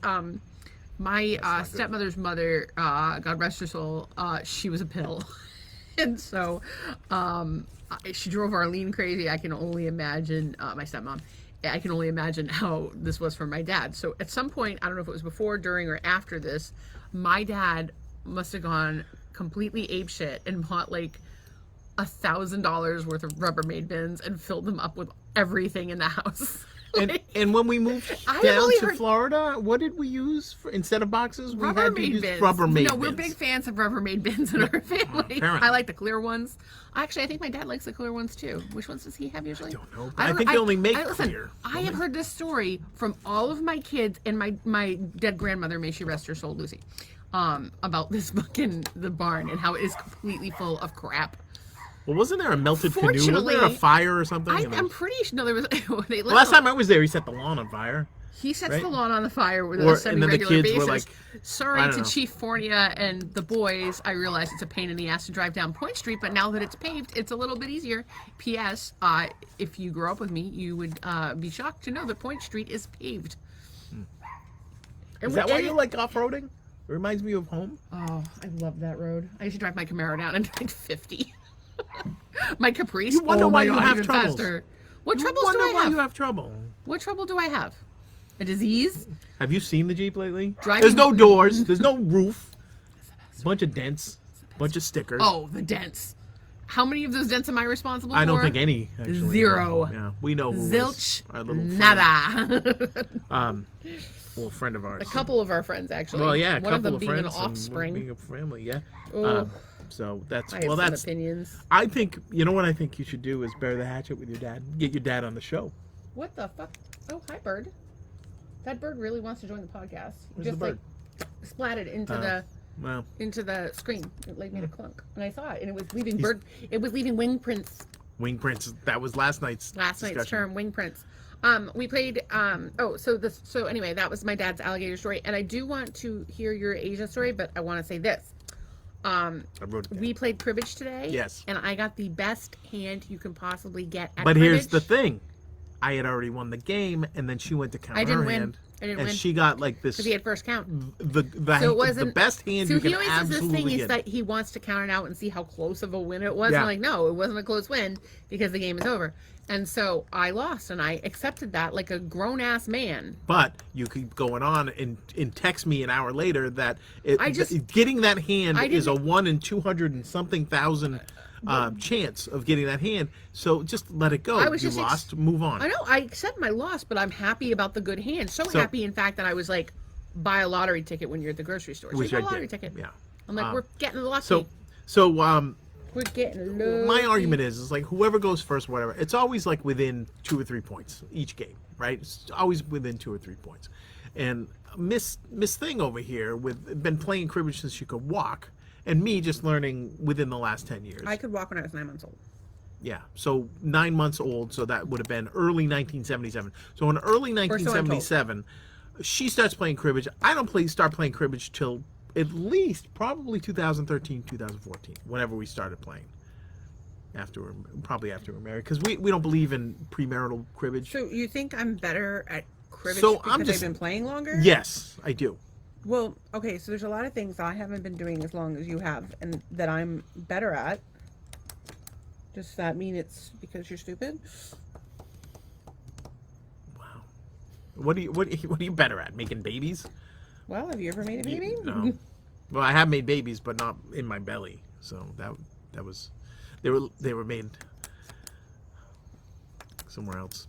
S2: my stepmother's mother, God rest her soul, she was a pill. And so she drove Arlene crazy. I can only imagine, my stepmom, I can only imagine how this was for my dad. So at some point, I don't know if it was before, during, or after this, my dad must have gone completely apeshit and bought like $1,000 worth of Rubbermaid bins and filled them up with everything in the house.
S1: And when we moved
S2: I
S1: down
S2: only
S1: to
S2: heard-
S1: Florida, what did we use for, instead of boxes? We had to
S2: Rubbermaid
S1: use
S2: bins.
S1: Rubbermaid
S2: No, we're
S1: bins.
S2: big fans of Rubbermaid bins in our family.
S1: apparently.
S2: I like the clear ones. Actually, I think my dad likes the clear ones too. Which ones does he have usually?
S1: I don't know. I think they only make clear.
S2: I have heard this story from all of my kids and my dead grandmother, may she rest her soul, Lucy, about this book in the barn and how it is completely full of crap.
S1: Well, wasn't there a melted canoe? Wasn't there a
S2: Fortunately,
S1: fire or something?
S2: I'm pretty sure. No, there was. They
S1: The last time I was there, he set the lawn on fire.
S2: He sets
S1: right?
S2: the lawn on the fire with
S1: Or-
S2: a
S1: and then the
S2: semi-regular
S1: kids were
S2: basis.
S1: like,
S2: Sorry
S1: I
S2: to
S1: don't know.
S2: Chief Fornia and the boys. I realize it's a pain in the ass to drive down Point Street, but now that it's paved, it's a little bit easier. P.S. If you grew up with me, you would be shocked to know that Point Street is paved.
S1: Is that why you like off-roading? It reminds me of home.
S2: Oh, I love that road. I used to drive my Camaro down and drive 50. My Caprice.
S1: You wonder
S2: oh
S1: why
S2: my
S1: you
S2: God,
S1: have
S2: even
S1: troubles.
S2: faster. What troubles
S1: wonder
S2: do I
S1: why
S2: have?
S1: you have trouble.
S2: What trouble do I have? A disease?
S1: Have you seen the Jeep lately?
S2: Driving-
S1: There's no doors. There's no roof. Bunch of dents. Bunch of stickers.
S2: Oh, the dents. How many of those dents am I responsible for?
S1: I don't think any. Actually.
S2: Zero.
S1: Yeah, we know who
S2: Zilch.
S1: is our little friend.
S2: Nada.
S1: Well, friend of ours.
S2: A couple of our friends, actually.
S1: Well, yeah, a
S2: One
S1: couple
S2: of them
S1: of
S2: being
S1: friends.
S2: an
S1: and one
S2: offspring.
S1: being a family, yeah.
S2: Oh.
S1: So that's
S2: I have some opinions.
S1: I think you know what I think you should do is bury the hatchet with your dad. Get your dad on the show.
S2: What the fuck? Oh, hi, bird. That bird really wants to join the podcast. He
S1: Where's
S2: just
S1: the bird?
S2: like splatted
S1: Well,
S2: into the screen. It like made a clunk, and I saw it, and it was leaving bird. It was leaving wing prints.
S1: wing prints. That was last night's discussion.
S2: Term, wing prints. We played. So anyway, that was my dad's alligator story, and I do want to hear your Asia story, but I want to say this.
S1: I wrote it down.
S2: We played cribbage today.
S1: Yes.
S2: And I got the best hand you can possibly get at
S1: But here's
S2: cribbage.
S1: the thing. I had already won the game, and then she went to count
S2: I didn't
S1: her
S2: win.
S1: hand.
S2: I didn't
S1: and
S2: win.
S1: she got like this.
S2: Because he had first count.
S1: The
S2: So it wasn't
S1: the best hand
S2: So
S1: you
S2: he
S1: can
S2: always says this
S1: absolutely
S2: thing is
S1: get.
S2: that he wants to count it out and see how close of a win it was.
S1: Yeah.
S2: I'm like, no, it wasn't a close win because the game is over. And so I lost, and I accepted that like a grown ass man.
S1: But you keep going on and text me an hour later that getting that hand
S2: I
S1: is a
S2: didn't-
S1: 1 in 200 and something thousand chance of getting that hand. So just let it go.
S2: I was
S1: You
S2: just
S1: lost. Move on.
S2: I know I accept my loss, but I'm happy about the good hand. So
S1: So-
S2: happy, in fact, that I was like, buy a lottery ticket when you're at the grocery store. So
S1: Which
S2: you buy
S1: I
S2: a lottery
S1: did,
S2: ticket.
S1: yeah.
S2: I'm like, we're getting lucky.
S1: So
S2: we're getting lucky.
S1: my argument is like whoever goes first, whatever. It's always like within 2 or 3 points each game, right? It's always within 2 or 3 points. And Miss Thing over here with been playing cribbage since she could walk, and me just learning within the last 10 years.
S2: I could walk when I was 9 months old.
S1: Yeah, so 9 months old, so that would have been early 1977. So in early 1977, she starts playing cribbage. I don't start playing cribbage till at least probably 2013, 2014, whenever we started playing. Probably after we're married, because we don't believe in premarital cribbage.
S2: So you think I'm better at cribbage
S1: So
S2: because
S1: I'm just-
S2: I've been playing longer?
S1: Yes, I do.
S2: Well, okay, so there's a lot of things I haven't been doing as long as you have and that I'm better at. Does that mean it's because you're stupid?
S1: Wow. What are you better at? Making babies?
S2: Well, have you ever made a baby?
S1: No. Well, I have made babies, but not in my belly. So that was they were made somewhere else.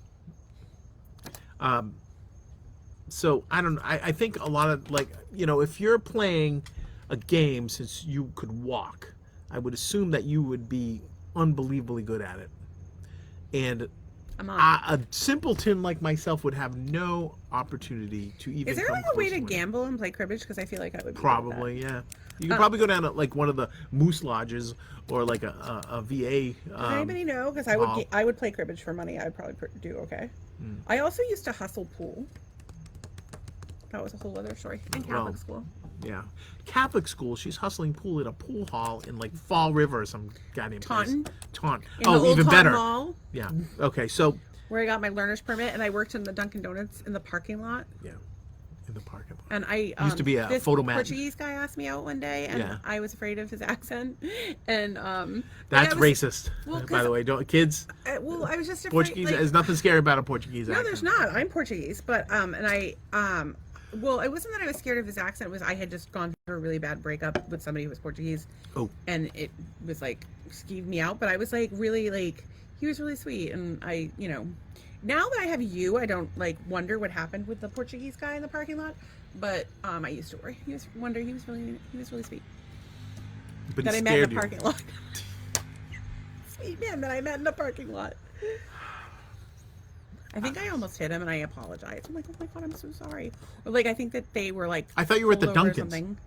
S1: So I don't. I think a lot of, like, if you're playing a game, since you could walk, I would assume that you would be unbelievably good at it. And a simpleton like myself would have no opportunity to even.
S2: Is there
S1: come
S2: like a way
S1: close
S2: to
S1: it.
S2: gamble and play cribbage? Because I feel like I would be
S1: Probably, yeah. You could probably go down to like one of the moose lodges or like a VA.
S2: Does anybody know? Because I would play cribbage for money. I'd probably do okay. I also used to hustle pool. That was a whole other story. In Catholic school.
S1: Yeah, Catholic school. She's hustling pool at a pool hall in like Fall River or some goddamn
S2: Taunton.
S1: place. Taunton.
S2: In the old
S1: even
S2: Taunton
S1: better.
S2: Mall,
S1: Yeah. Okay. So.
S2: where I got my learner's permit, and I worked in the Dunkin' Donuts in the parking lot.
S1: Yeah. In the parking lot.
S2: And I
S1: used to be a
S2: this
S1: photomat.
S2: Portuguese guy asked me out one day, and I was afraid of his accent. And
S1: that's racist.
S2: Well,
S1: by the way, don't kids.
S2: Well, I was just afraid.
S1: Portuguese. There's nothing scary about a Portuguese accent.
S2: No, there's not. I'm Portuguese, but well, it wasn't that I was scared of his accent. It was I had just gone through a really bad breakup with somebody who was Portuguese.
S1: Oh.
S2: And it was like skeeved me out. But I was like really he was really sweet, and I now that I have you, I don't like wonder what happened with the Portuguese guy in the parking lot. But I used to worry. He was really sweet.
S1: But
S2: that I met in the parking lot. Sweet man that I met in the parking lot. I think I almost hit him, and I apologized. I'm like, oh my God, I'm so sorry. Or like, I think that they were like,
S1: I thought you were at the
S2: pulled over or
S1: Dunkins.
S2: something.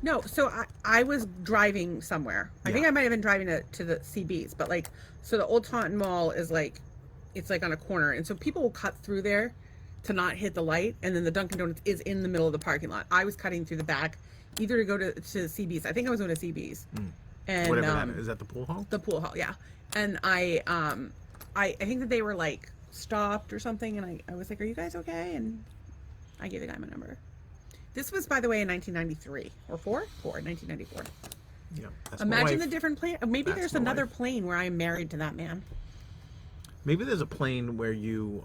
S2: No, so I was driving somewhere. I think I might have been driving to the CB's, but like, so the Old Taunton Mall is like, it's like on a corner, and so people will cut through there to not hit the light, and then the Dunkin' Donuts is in the middle of the parking lot. I was cutting through the back, either to go to CB's. I think I was going to CB's. And
S1: whatever that is. Is that the pool hall?
S2: The pool hall, yeah. And I think that they were like stopped or something, and I was like, are you guys okay? And I gave the guy my number. This was, by the way, in 1993 or 1994.
S1: Yeah. That's
S2: Imagine the different plane. Maybe
S1: That's
S2: there's
S1: my
S2: another
S1: wife.
S2: plane where I'm married to that man.
S1: Maybe there's a plane where you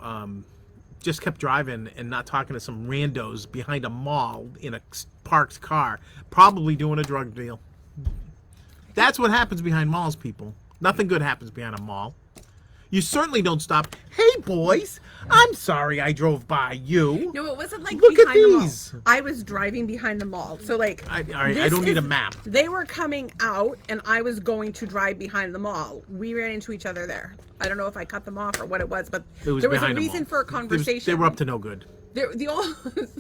S1: just kept driving and not talking to some randos behind a mall in a parked car, probably doing a drug deal. That's what happens behind malls, people. Nothing good happens behind a mall. You certainly don't stop. Hey, boys, I'm sorry I drove by you.
S2: No, it wasn't like
S1: Look at
S2: behind the
S1: these.
S2: mall. I was driving behind the mall. So like,
S1: I don't need a map.
S2: They were coming out, and I was going to drive behind the mall. We ran into each other there. I don't know if I cut them off or what it was, but
S1: It was
S2: there was a
S1: behind the
S2: reason
S1: mall.
S2: for a conversation.
S1: They were up to no good.
S2: There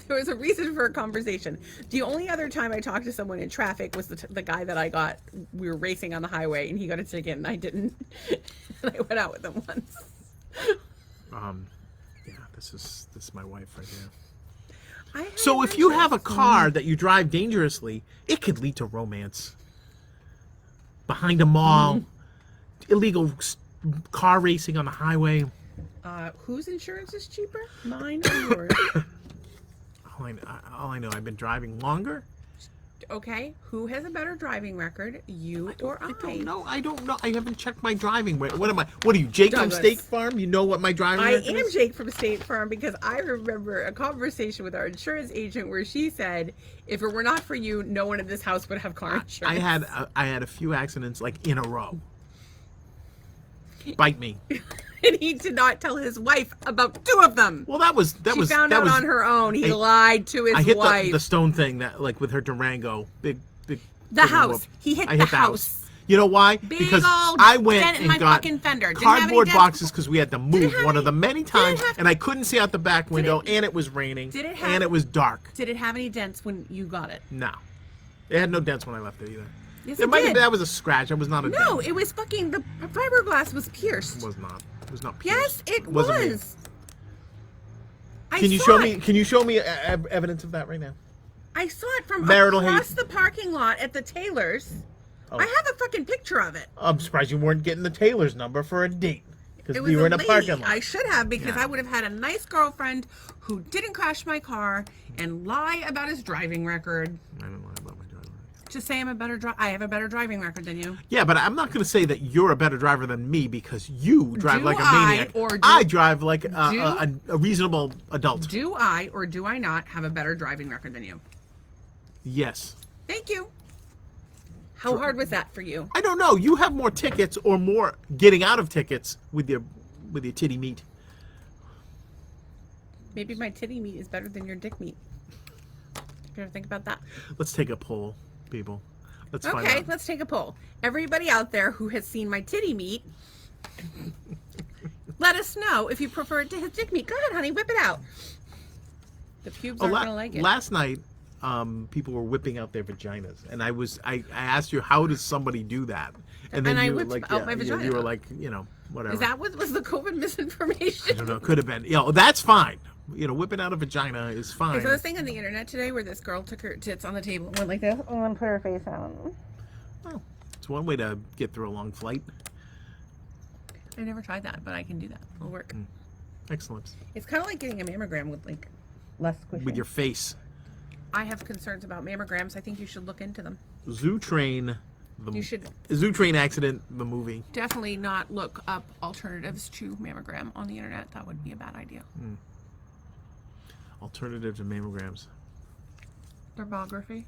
S2: was a reason for a conversation. The only other time I talked to someone in traffic was the guy that I got. We were racing on the highway, and he got a ticket, and I didn't. And I went out with him once.
S1: Yeah, this is my wife right here.
S2: I
S1: So if you have a car that you drive dangerously, it could lead to romance. Behind a mall, illegal car racing on the highway.
S2: whose insurance is cheaper, mine or yours?
S1: All I know, I've been driving longer.
S2: Okay, who has a better driving record, you or I?
S1: I don't know. I haven't checked my driving record. What am I? What are you, Jake
S2: Douglas.
S1: from State Farm? You know what my driving
S2: I
S1: record
S2: am
S1: is?
S2: Jake from State Farm because I remember a conversation with our insurance agent where she said, if it were not for you, no one in this house would have car insurance.
S1: I had a few accidents like in a row. Bite me.
S2: And he did not tell his wife about two of them.
S1: Well, she
S2: She found out on her own. He lied to his
S1: I hit
S2: wife.
S1: the stone thing that like with her Durango, big.
S2: The
S1: big
S2: house.
S1: whoop.
S2: He hit
S1: I
S2: the
S1: hit the
S2: house.
S1: You know why?
S2: Big
S1: Because
S2: old
S1: I went
S2: dent in
S1: and
S2: my
S1: got
S2: fucking fender. Didn't have any
S1: cardboard
S2: dents.
S1: boxes because we had to move
S2: have
S1: one of
S2: any-
S1: them many
S2: did it
S1: times,
S2: have-
S1: and I couldn't see out the back window,
S2: it-
S1: and it was raining,
S2: did it have-
S1: and it was dark.
S2: Did it have any dents when you got it?
S1: No, it had no dents when I left it either.
S2: Yes,
S1: It
S2: it
S1: might have
S2: did.
S1: been, that was a scratch. It was not a dent.
S2: No, it was fucking, the fiberglass was pierced.
S1: It was not. It was not.
S2: Yes,
S1: pierced.
S2: it
S1: Wasn't me.
S2: was. I
S1: Can you
S2: saw
S1: show
S2: it.
S1: me? Can you show me evidence of that right now?
S2: I saw it from
S1: Marital
S2: across
S1: hate.
S2: the parking lot at the Taylor's.
S1: Oh.
S2: I have a fucking picture of it.
S1: I'm surprised you weren't getting the Taylor's number for a date because
S2: It was
S1: we were in a
S2: lady.
S1: parking lot.
S2: I should have because
S1: Yeah.
S2: I would have had a nice girlfriend who didn't crash my car and lie about his driving record.
S1: I don't know about my driving record.
S2: Just say I'm a better I have a better driving record than you.
S1: Yeah, but I'm not going to say that you're a better driver than me because you drive
S2: Do
S1: like a
S2: I,
S1: maniac.
S2: or do-
S1: I drive like a reasonable adult.
S2: Do I or do I not have a better driving record than you?
S1: Yes.
S2: Thank you. How hard was that for you?
S1: I don't know. You have more tickets or more getting out of tickets with your titty meat.
S2: Maybe my titty meat is better than your dick meat. You ever think about that?
S1: Let's take a poll, people. Let's find
S2: Okay,
S1: out.
S2: let's take a poll. Everybody out there who has seen my titty meat, let us know if you prefer it to his dick meat. Go ahead, honey, whip it out. The pubes aren't gonna like it.
S1: Last night, people were whipping out their vaginas, and I asked you, how does somebody do that?
S2: And
S1: then
S2: I
S1: you were
S2: whipped
S1: like,
S2: out my vagina.
S1: You were like, whatever.
S2: Is that what was the COVID misinformation?
S1: I don't know. Could have been. That's fine. Whipping out a vagina is fine.
S2: I saw this thing on the internet today where this girl took her tits on the table and went like this and put her face out.
S1: Well, it's one way to get through a long flight.
S2: I never tried that, but I can do that. It'll work.
S1: Excellent.
S2: It's kind of like getting a mammogram with like less squishing.
S1: With your face.
S2: I have concerns about mammograms. I think you should look into them.
S1: Zoo Train.
S2: You should
S1: Zoo Train Accident, the movie.
S2: definitely not look up alternatives to mammogram on the internet. That would be a bad idea.
S1: Alternative to mammograms.
S2: Thermography.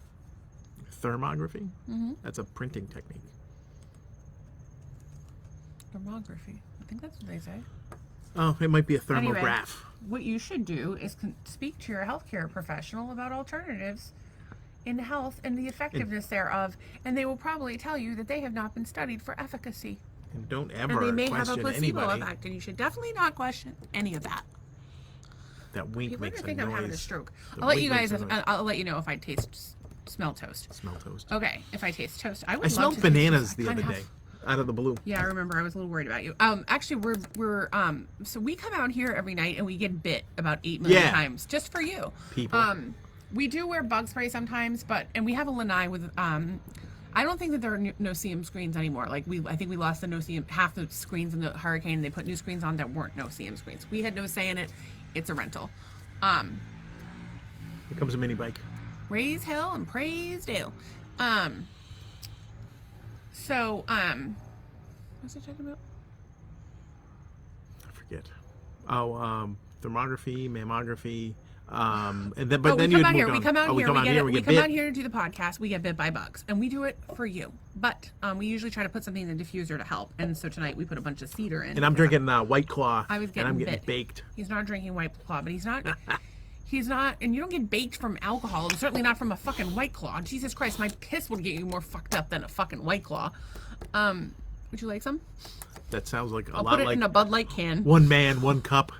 S1: Thermography? Mm-hmm. That's a printing technique.
S2: Thermography. I think that's what they say.
S1: Oh, it might be a thermograph.
S2: Anyway, what you should do is speak to your healthcare professional about alternatives in health and the effectiveness thereof, and they will probably tell you that they have not been studied for efficacy.
S1: And don't
S2: And
S1: ever
S2: they may have a
S1: question
S2: placebo
S1: anybody.
S2: effect, and you should definitely not question any of that.
S1: That wink
S2: People are
S1: makes
S2: gonna
S1: a
S2: think I'm having a
S1: noise.
S2: stroke.
S1: The
S2: I'll let
S1: wink
S2: you guys.
S1: makes a noise.
S2: I'll let you know if I smell toast.
S1: Smell toast.
S2: Okay, if I taste toast, I would
S1: I
S2: love
S1: smelled
S2: to taste
S1: bananas
S2: toast. I
S1: the other
S2: kinda
S1: day,
S2: have-
S1: out of the blue.
S2: Yeah, I remember. I was a little worried about you. Actually, we're so we come out here every night and we get bit about 8 million
S1: Yeah.
S2: times just for you.
S1: People.
S2: We do wear bug spray sometimes, and we have a lanai with I don't think that there are no-seam screens anymore. Like I think we lost the no-seam, half the screens in the hurricane. And they put new screens on that weren't no-seam screens. We had no say in it. It's a rental.
S1: Here comes a mini bike.
S2: Raise hell and praise Dale. So what's I talking about?
S1: I forget. Oh, thermography, mammography, and then
S2: We
S1: then you
S2: come
S1: had
S2: out here.
S1: moved
S2: We
S1: on.
S2: come out
S1: Oh,
S2: here. We
S1: get
S2: come
S1: bit.
S2: out here to do the podcast. We get bit by bugs, and we do it for you. But we usually try to put something in the diffuser to help. And so tonight we put a bunch of cedar in.
S1: And I'm drinking White Claw.
S2: I was
S1: and
S2: getting
S1: I'm getting
S2: bit.
S1: baked.
S2: He's not drinking White Claw, but he's not. He's not, and you don't get baked from alcohol, and certainly not from a fucking White Claw. Jesus Christ, my piss would get you more fucked up than a fucking White Claw. Would you like some?
S1: That sounds like a
S2: I'll
S1: lot
S2: put it
S1: like
S2: in a Bud Light can.
S1: one man, one cup.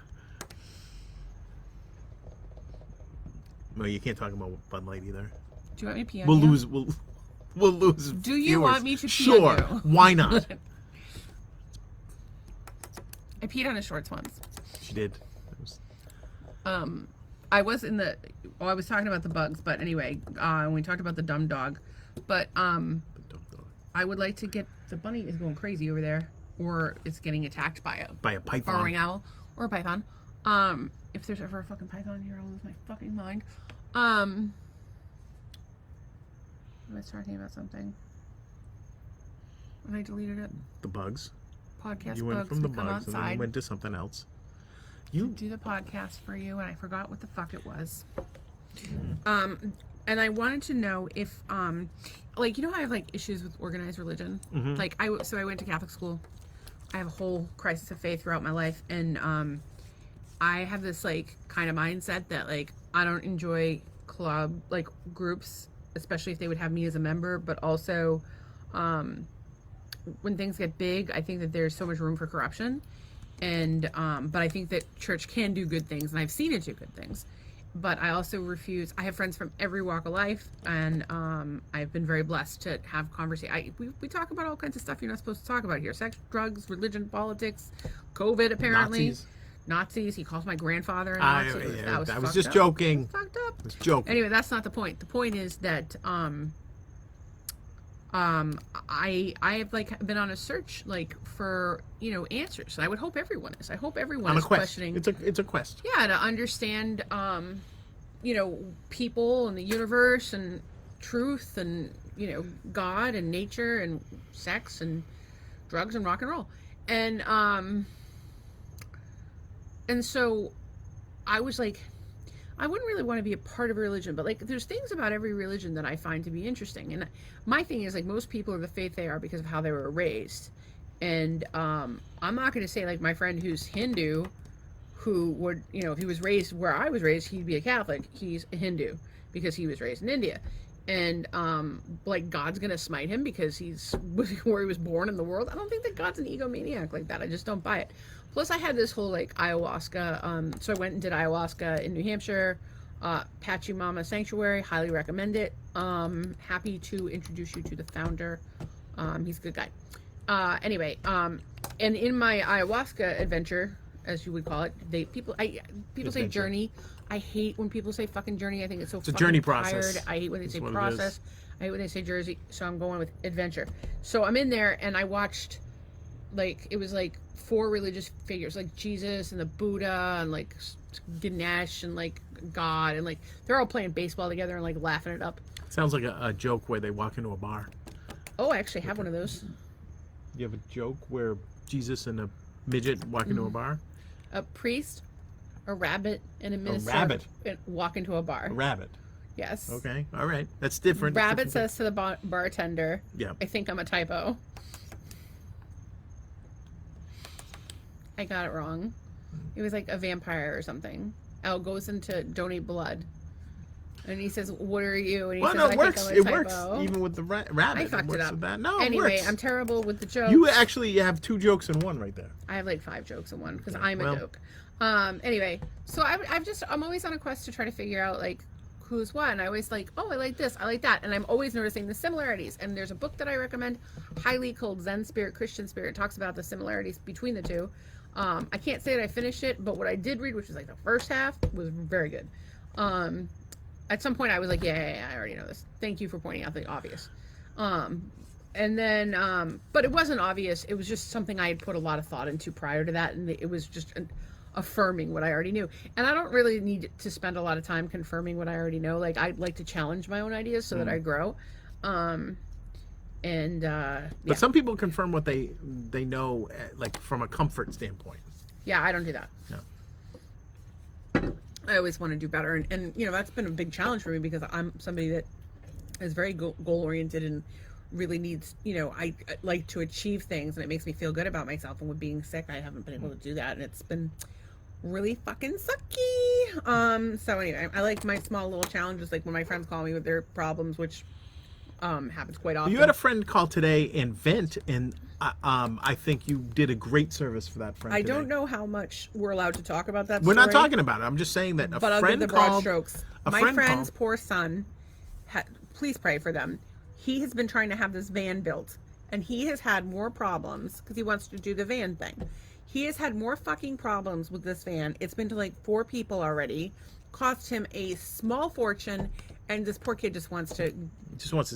S1: No, you can't talk about Bud Light either.
S2: Do you want me to pee on
S1: We'll
S2: you?
S1: lose. We'll lose.
S2: Do you
S1: viewers.
S2: want me to pee
S1: Sure.
S2: on you?
S1: Why not?
S2: I peed on his shorts once.
S1: She did. It was-
S2: I was in the. Well, I was talking about the bugs, but anyway, we talked about the dumb dog. But I would like to get the bunny is going crazy over there, or it's getting attacked by a
S1: python.
S2: burrowing owl or a python. If there's ever a fucking python here, I'll lose my fucking mind. I was talking about something, and I deleted it.
S1: The bugs.
S2: Podcast
S1: You went
S2: bugs.
S1: from the
S2: We come
S1: bugs and then
S2: outside.
S1: you went to something else.
S2: Do the podcast for you, and I forgot what the fuck it was. And I wanted to know if, like, you know how I have like issues with organized religion.
S1: Mm-hmm.
S2: Like I went to Catholic school. I have a whole crisis of faith throughout my life, and I have this like kind of mindset that like I don't enjoy club like groups, especially if they would have me as a member, but also when things get big, I think that there's so much room for corruption. And but I think that church can do good things, and I've seen it do good things. But I also refuse. I have friends from every walk of life, and I've been very blessed to have conversation. We talk about all kinds of stuff you're not supposed to talk about here: sex, drugs, religion, politics, COVID. Apparently, Nazis. He calls my grandfather a Nazi.
S1: I was just joking.
S2: Fucked up.
S1: I was joking.
S2: Anyway, that's not the point. The point is that I have like been on a search like for answers. I would hope everyone is. I hope everyone is questioning.
S1: It's a quest.
S2: Yeah, to understand people and the universe and truth and God and nature and sex and drugs and rock and roll. And so I was like, I wouldn't really want to be a part of a religion, but like there's things about every religion that I find to be interesting. And my thing is like most people are the faith they are because of how they were raised. And I'm not going to say like my friend who's Hindu, who would, if he was raised where I was raised, he'd be a Catholic. He's a Hindu because he was raised in India. And like God's going to smite him because he's where he was born in the world. I don't think that God's an egomaniac like that. I just don't buy it. Plus I had this whole like ayahuasca. So I went and did ayahuasca in New Hampshire, Pachamama Sanctuary. Highly recommend it. Happy to introduce you to the founder. He's a good guy. Anyway, and in my ayahuasca adventure, as you would call it, people say journey. I hate when people say fucking journey. I think it's so fucking
S1: a journey
S2: tired.
S1: process.
S2: I hate when they say process. I hate when they say Jersey. So I'm going with adventure. So I'm in there and I watched, like, it was like 4 religious figures, like Jesus and the Buddha and like Ganesh and like God, and like they're all playing baseball together and like laughing it up.
S1: Sounds like a joke where they walk into a bar.
S2: Oh, I actually have one of those.
S1: You have a joke where Jesus and a midget walk into a bar?
S2: A priest, a rabbit, and a minister walk into a bar.
S1: A rabbit.
S2: Yes.
S1: Okay. All right. That's different.
S2: Rabbit says to the bartender,
S1: yeah,
S2: I think I'm a typo. I got it wrong. It was like a vampire or something. Al goes in to donate blood. And he says, "What are you?" And he says,
S1: no,
S2: "I
S1: works.
S2: think I'm a
S1: It
S2: typo."
S1: works even with the rabbit.
S2: I fucked it up.
S1: With that. No,
S2: anyway,
S1: it works.
S2: I'm terrible with the jokes.
S1: You actually have 2 jokes in one right there.
S2: I have like 5 jokes in one because I'm
S1: well.
S2: a joke. Anyway, so I'm always on a quest to try to figure out like who's what, and I always like, oh, I like this, I like that, and I'm always noticing the similarities. And there's a book that I recommend highly called Zen Spirit, Christian Spirit. It talks about the similarities between the two. I can't say that I finished it, but what I did read, which was like the first half, was very good. At some point I was like, yeah, I already know this. Thank you for pointing out the obvious. And then, but it wasn't obvious. It was just something I had put a lot of thought into prior to that. And it was just affirming what I already knew. And I don't really need to spend a lot of time confirming what I already know. Like, I'd like to challenge my own ideas so that I grow.
S1: But some people confirm what they know, like from a comfort standpoint.
S2: Yeah, I don't do that.
S1: No.
S2: I always want to do better, and that's been a big challenge for me because I'm somebody that is very goal oriented and really needs, I like to achieve things, and it makes me feel good about myself. And with being sick, I haven't been able to do that, and it's been really fucking sucky. So anyway, I like my small little challenges, like when my friends call me with their problems, which happens quite often.
S1: You had a friend call today and vent, and I think you did a great service for that friend.
S2: I don't know how much we're allowed to talk about that.
S1: We're not talking about it. I'm just saying that
S2: But I'll give the broad strokes. My friend's poor son, please pray for them. He has been trying to have this van built, and he has had more problems because he wants to do the van thing. He has had more fucking problems with this van. It's been to like 4 people already. Cost him a small fortune, and this poor kid just wants his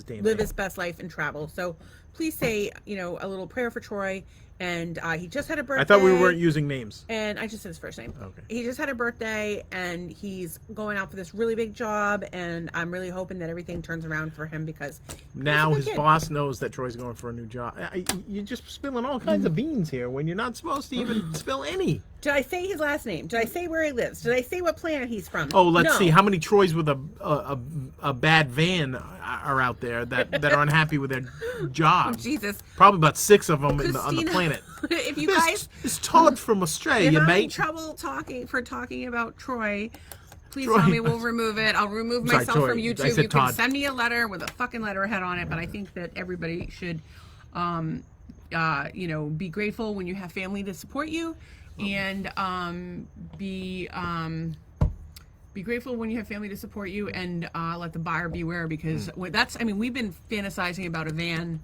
S2: live his best life and travel. So please say, a little prayer for Troy. And he just had a birthday.
S1: I thought we weren't using names.
S2: And I just said his first name.
S1: Okay.
S2: He just had a birthday, and he's going out for this really big job, and I'm really hoping that everything turns around for him because
S1: now his boss knows that Troy's going for a new job. You're just spilling all kinds of beans here when you're not supposed to even spill any.
S2: Did I say his last name? Did I say where he lives? Did I say what planet he's from?
S1: Oh, let's see. How many Troys with a bad van are out there that are unhappy with their job?
S2: Oh, Jesus.
S1: Probably about 6 of them on the planet.
S2: If you guys
S1: is Todd from Australia,
S2: if
S1: mate.
S2: I'm in trouble talking about Troy, please tell me. We'll remove it. I'll remove myself from YouTube. You can send me a letter with a fucking letterhead on it. But I think that everybody should, be grateful when you have family to support you, and be grateful when you have family to support you, and let the buyer beware, because we've been fantasizing about a van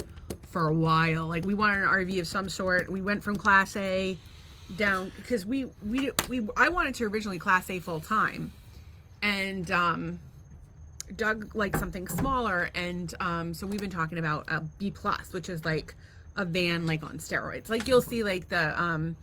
S2: for a while. Like, we wanted an RV of some sort. We went from Class A down because I wanted to originally Class A full time, and Doug liked something smaller, and so we've been talking about a B plus, which is like a van like on steroids. Like, you'll see like the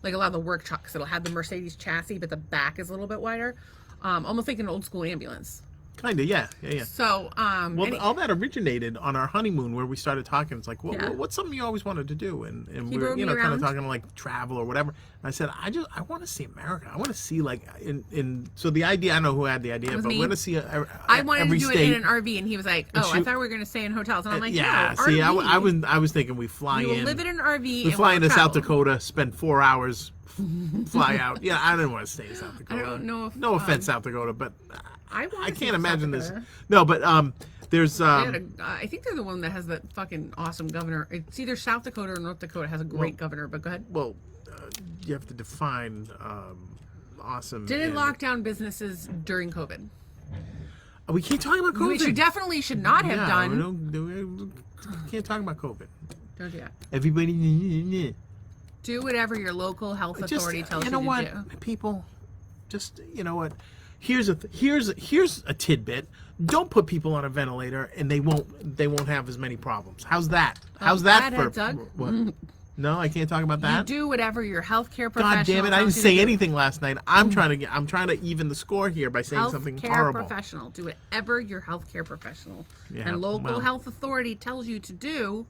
S2: like a lot of the work trucks, it'll have the Mercedes chassis, but the back is a little bit wider, almost like an old school ambulance.
S1: Kind of, yeah.
S2: So,
S1: Well, all that originated on our honeymoon where we started talking. It's like,
S2: Yeah.
S1: what's something you always wanted to do? And
S2: He
S1: we were,
S2: rode me
S1: kind of
S2: around.
S1: talking like travel or whatever. And I said, I want to see America. I want to see like so the idea, I don't know who had the idea,
S2: was
S1: but
S2: me.
S1: we're going to see
S2: I wanted
S1: every
S2: to do
S1: state.
S2: it in an RV, and he was like, "Oh, I thought we were going to stay in hotels." And I'm like,
S1: yeah,
S2: "No,
S1: see,
S2: RV.
S1: I was thinking we fly
S2: We will
S1: in.
S2: live in an RV.
S1: We
S2: and
S1: fly
S2: we'll
S1: into South
S2: travel."
S1: Dakota, spend 4 hours, fly out. Yeah, I didn't want to stay in South Dakota.
S2: don't know if,
S1: no offense, South Dakota, but
S2: I want.
S1: I can't imagine this. No, but there's
S2: I think they're the one that has that fucking awesome governor. It's either South Dakota or North Dakota has a great governor. But go ahead.
S1: well, you have to define awesome.
S2: Did it
S1: and-
S2: lock down businesses during COVID?
S1: We can't talk about COVID.
S2: Which you definitely should not have done.
S1: We can't talk about COVID.
S2: Don't do that.
S1: Everybody,
S2: Do whatever your local health
S1: just
S2: authority tells
S1: you know
S2: you
S1: what,
S2: to do.
S1: people, just you know what. Here's a tidbit. Don't put people on a ventilator, and they won't have as many problems. How's that? How's that for?
S2: Doug?
S1: What? No, I can't talk about
S2: You
S1: that.
S2: do whatever your healthcare professional.
S1: God damn it! I didn't say anything last night. I'm trying to even the score here by saying something
S2: Healthcare
S1: horrible.
S2: professional. Do whatever your healthcare professional
S1: Yeah,
S2: and local
S1: well.
S2: health authority tells you to do,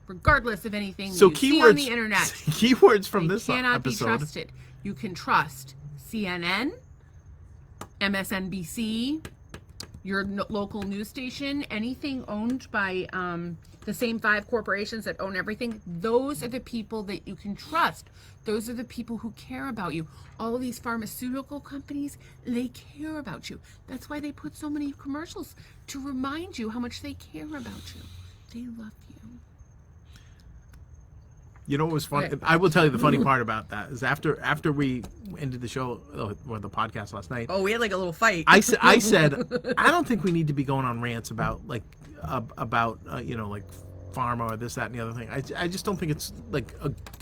S2: regardless of anything
S1: So
S2: you see on the internet.
S1: Keywords from
S2: They
S1: this
S2: cannot be
S1: episode.
S2: trusted. You can trust CNN, MSNBC, your local news station, anything owned by the same 5 corporations that own everything. Those are the people that you can trust. Those are the people who care about you. All of these pharmaceutical companies, they care about you. That's why they put so many commercials to remind you how much they care about you. They love you.
S1: You know what was funny?
S2: Okay.
S1: I will tell you the funny part about that is after we ended the show or the podcast last night.
S2: Oh, we had like a little fight.
S1: I said I don't think we need to be going on rants about like like pharma or this, that, and the other thing. I just don't think it's like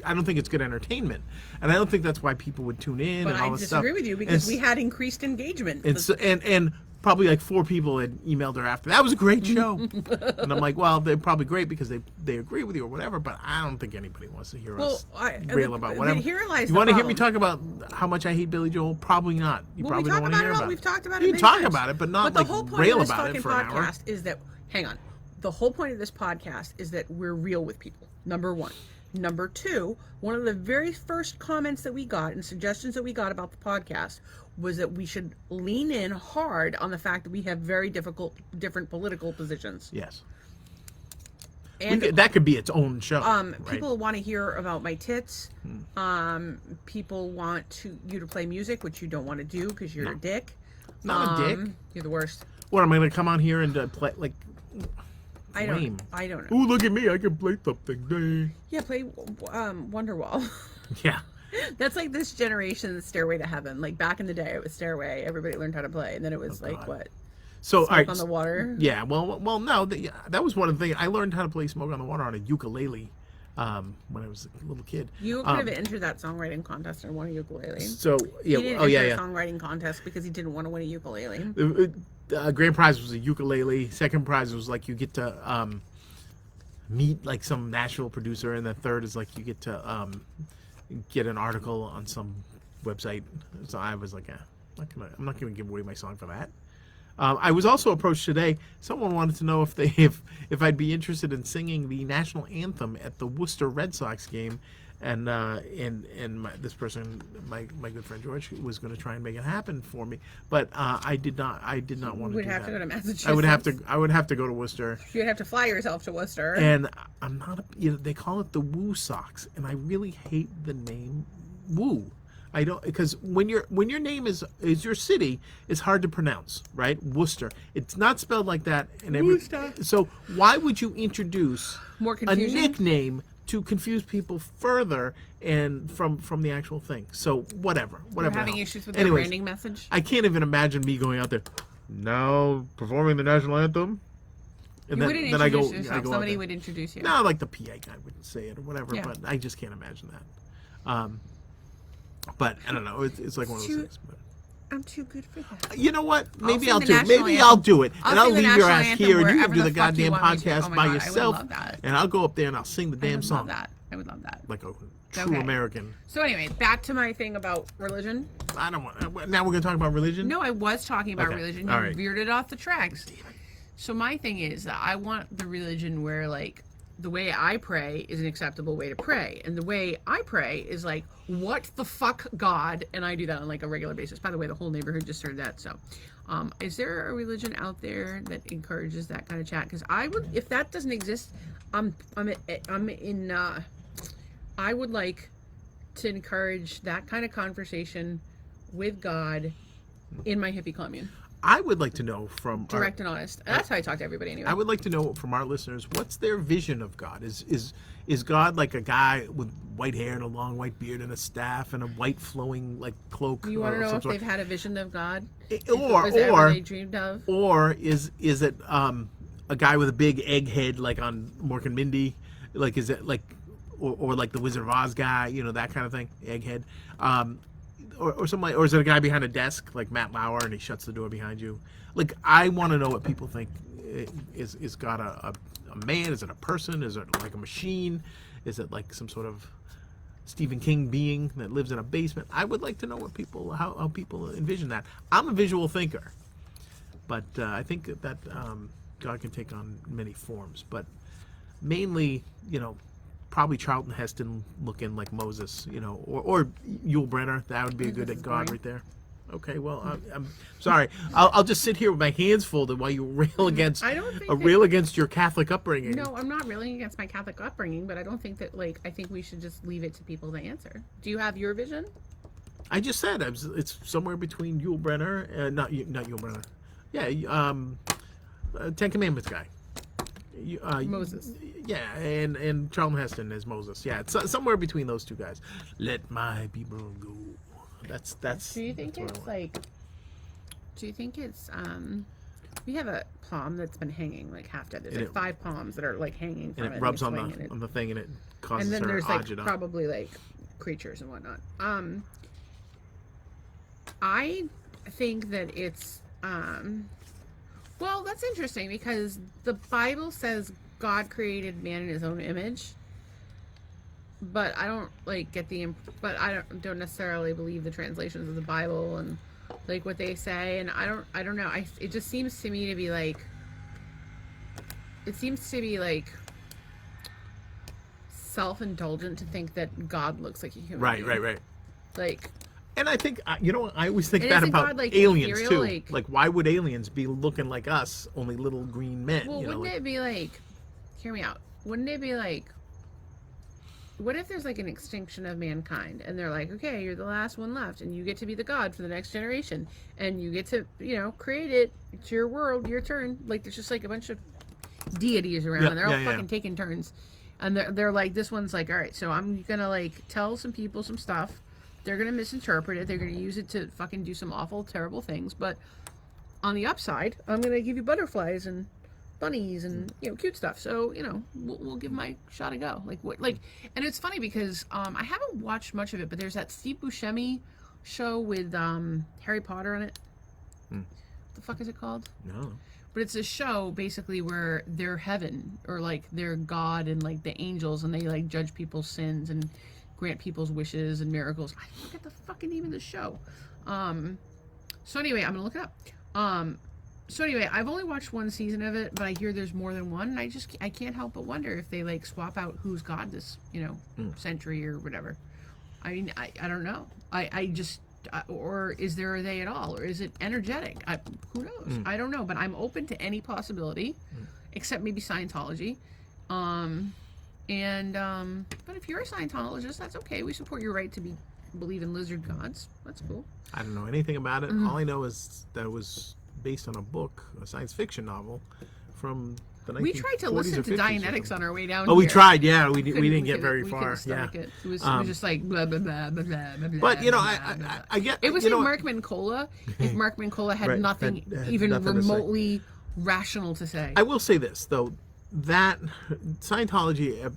S1: I don't think it's good entertainment, and I don't think that's why people would tune in
S2: But
S1: and all
S2: I
S1: this stuff.
S2: disagree with you because
S1: And
S2: we had increased engagement.
S1: and probably like 4 people had emailed her after that was a great show, and I'm like, well, they're probably great because they agree with you or whatever, but I don't think anybody wants to hear us rail about whatever.
S2: Here lies
S1: You
S2: the
S1: want to hear me
S2: problem.
S1: talk about how much I hate Billy Joel? Probably not. You
S2: Well,
S1: probably
S2: we
S1: don't
S2: talk
S1: want to
S2: about
S1: hear
S2: it all.
S1: about
S2: We've
S1: it.
S2: talked about
S1: You
S2: it.
S1: can
S2: many
S1: talk
S2: times.
S1: about it, but not
S2: the
S1: like
S2: whole point
S1: rail
S2: of this
S1: about it
S2: fucking
S1: for an hour.
S2: podcast is that. Hang on. The whole point of this podcast is that we're real with people. Number 1. Number 2, one of the very first comments that we got and suggestions that we got about the podcast was that we should lean in hard on the fact that we have very different political positions.
S1: Yes.
S2: And
S1: That could be its own show. Right?
S2: people want to hear about my tits. People want you to play music, which you don't want to do because you're a dick.
S1: Not a dick.
S2: You're the worst.
S1: What am I going to come on here and play like?
S2: I
S1: Lame.
S2: don't know.
S1: Ooh, look at me! I can play something.
S2: Yeah, play Wonderwall.
S1: Yeah.
S2: That's like this generation's Stairway to Heaven. Like back in the day, it was Stairway. Everybody learned how to play, and then it was like
S1: God.
S2: what?
S1: So, all
S2: Smoke
S1: right.
S2: on the Water.
S1: Yeah. Well, no. That was one of the things I learned how to play "Smoke on the Water" on a ukulele when I was a little kid.
S2: You could have entered that songwriting contest and won a ukulele.
S1: So
S2: He
S1: yeah.
S2: didn't
S1: Oh yeah,
S2: enter
S1: yeah.
S2: a songwriting contest because he didn't want to win a ukulele.
S1: Grand prize was a ukulele. Second prize was like you get to meet like some Nashville producer, and the third is like you get to get an article on some website. So I was like, I'm not gonna give away my song for that. I was also approached today. Someone wanted to know if I'd be interested in singing the national anthem at the Worcester Red Sox game, and this person, my good friend George, was going to try and make it happen for me, but I did not want to do that.
S2: You would have to go to Massachusetts.
S1: I would have to go to Worcester,
S2: You'd have to fly yourself to Worcester.
S1: and I'm not. They call it the Woo Sox, and I really hate the name Woo. I don't, because when your name is your city, it's hard to pronounce, right? Worcester. It's not spelled like that.
S2: Worcester.
S1: So why would you introduce
S2: More
S1: a
S2: confusion?
S1: nickname to confuse people further and from the actual thing? So whatever.
S2: You're
S1: the
S2: having
S1: hell.
S2: issues with their
S1: Anyways,
S2: branding message?
S1: I can't even imagine me going out there now performing the national anthem. And
S2: You wouldn't
S1: then I go,
S2: introduce yourself.
S1: I go out
S2: Somebody
S1: there.
S2: would introduce you.
S1: No, like the PA guy wouldn't say it or whatever,
S2: Yeah.
S1: but I just can't imagine that. But I don't know. It's like one of those
S2: Too-
S1: things. But.
S2: I'm too good for that.
S1: You know what? Maybe
S2: sing
S1: I'll
S2: the
S1: do it.
S2: national
S1: Maybe
S2: anthem.
S1: I'll do it.
S2: I'll
S1: And I'll
S2: sing the
S1: leave your
S2: national
S1: ass
S2: anthem
S1: here and you
S2: wherever
S1: can do
S2: the
S1: the
S2: fuck you
S1: goddamn
S2: want me to.
S1: podcast
S2: Oh my
S1: by
S2: God, I would
S1: yourself.
S2: love that.
S1: And I'll go up there and I'll sing the
S2: I
S1: damn
S2: would
S1: song.
S2: love that. I would love that.
S1: Like a true
S2: Okay.
S1: American.
S2: So anyway, back to my thing about religion.
S1: I don't want. Now we're going to talk about religion.
S2: No, I was talking about
S1: Okay.
S2: religion.
S1: All
S2: You
S1: right.
S2: veered it off the tracks. So my thing is that I want the religion where, like, the way I pray is an acceptable way to pray. And the way I pray is like, what the fuck, God? And I do that on like a regular basis. By the way, the whole neighborhood just heard that. So is there a religion out there that encourages that kind of chat? Because I would, if that doesn't exist, I would like to encourage that kind of conversation with God in my hippie commune.
S1: I would like to know from
S2: Direct and honest. That's how I talk to everybody anyway.
S1: I would like to know from our listeners, what's their vision of God? Is God like a guy with white hair and a long white beard and a staff and a white flowing like cloak?
S2: You want to know
S1: some
S2: if
S1: sort?
S2: they've had a vision of God?
S1: Or
S2: Is that what they dreamed of?
S1: or is it a guy with a big egg head like on Mork and Mindy? Like is it like or like the Wizard of Oz guy? You know, that kind of thing, egghead. Or something like, or is it a guy behind a desk like Matt Lauer and he shuts the door behind you? Like, I want to know what people think. Is God a man? Is it a person? Is it like a machine? Is it like some sort of Stephen King being that lives in a basement? I would like to know what people how people envision that. I'm a visual thinker, but I think that God can take on many forms, but mainly, you know, probably Charlton Heston looking like Moses, you know, or Yul Brynner. That would be a good God right there. Okay, well, I'm sorry. I'll just sit here with my hands folded while you rail against rail against your Catholic upbringing.
S2: No, I'm not railing against my Catholic upbringing, but I don't think that, like, I think we should just leave it to people to answer. Do you have your vision?
S1: I just said it's somewhere between Yul Brynner, not Yul Brynner. Yeah, Ten Commandments guy.
S2: Moses.
S1: Yeah, and Charlton Heston as Moses. Yeah, it's somewhere between those two guys. Let my people go. That's.
S2: Do you think it's like? Do you think it's We have a palm that's been hanging like half dead. There's like 5 palms that are like hanging from
S1: and
S2: it.
S1: it rubs on the thing and it causes
S2: and then
S1: her
S2: there's like
S1: agita.
S2: probably like creatures and whatnot. I think that it's well, that's interesting because the Bible says God created man in his own image. But I don't like get but I don't necessarily believe the translations of the Bible and like what they say, and I don't know. It just seems to me to be like self-indulgent to think that God looks like a human being.
S1: Right.
S2: Like,
S1: and I think I always think
S2: and
S1: that
S2: isn't
S1: about
S2: God, like,
S1: aliens
S2: ethereal,
S1: too. Like, why would aliens be looking like us, only little green men?
S2: well, wouldn't it be like? Hear me out. Wouldn't it be like? What if there's like an extinction of mankind and they're like, okay, you're the last one left and you get to be the God for the next generation and you get to, you know, create it. It's your world, your turn. Like there's just like a bunch of deities around and they're all fucking taking turns. And they're like, this one's like, all right, so I'm going to like tell some people some stuff. They're going to misinterpret it. They're going to use it to fucking do some awful, terrible things. But on the upside, I'm going to give you butterflies and bunnies and, you know, cute stuff. So, you know, we'll give my shot a go. And it's funny because I haven't watched much of it, but there's that Steve Buscemi show with Harry Potter on it. What the fuck is it called?
S1: No.
S2: But it's a show basically where they're heaven or like they're God and like the angels and they like judge people's sins and grant people's wishes and miracles. I forget the fucking name of the show. So anyway, I'm gonna look it up. So anyway, I've only watched 1 season of it, but I hear there's more than one, and I can't help but wonder if they like swap out who's God this, you know, century or whatever. I mean, I don't know. I just or is there a they at all, or is it energetic? Who knows? I don't know, but I'm open to any possibility, except maybe Scientology. But if you're a Scientologist, that's okay. We support your right to believe in lizard gods. That's cool.
S1: I don't know anything about it. All I know is that it was based on a book, a science fiction novel from the 1940s.
S2: We tried to listen to Dianetics on our way down.
S1: Oh,
S2: here.
S1: we tried. Yeah, we didn't get very far.
S2: Yeah, it was just like blah blah blah blah blah.
S1: But you know,
S2: I
S1: get
S2: it was
S1: like
S2: Mark Mincola. If Mark Mincola had
S1: Right,
S2: nothing
S1: had
S2: even
S1: nothing to say.
S2: remotely rational to say.
S1: I will say this though, that Scientology,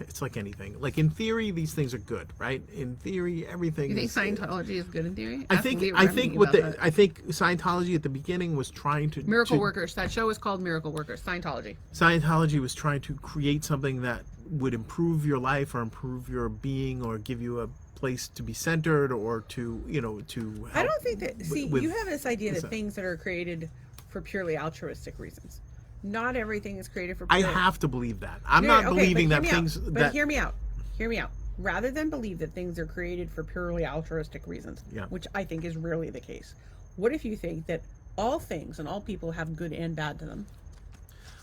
S1: it's like anything. Like in theory, these things are good, right? In theory, everything.
S2: You think
S1: is,
S2: Scientology is good in theory?
S1: I
S2: Ask
S1: think.
S2: Leah
S1: I
S2: Remini
S1: think
S2: about that.
S1: I think Scientology at the beginning was trying to
S2: Miracle
S1: to,
S2: Workers. That show is called Miracle Workers. Scientology.
S1: Scientology was trying to create something that would improve your life or improve your being or give you a place to be centered or to to help.
S2: I don't think that. See,
S1: with-
S2: you have this idea that
S1: listen.
S2: things that are created for purely altruistic reasons. Not everything is created for.
S1: I
S2: purely...
S1: have to believe that. I'm
S2: No,
S1: not
S2: okay,
S1: believing
S2: but
S1: that
S2: hear me
S1: things
S2: out. But
S1: that
S2: hear me out. Hear me out. Rather than believe that things are created for purely altruistic reasons,
S1: Yeah.
S2: which I think is rarely the case, what if you think that all things and all people have good and bad to them?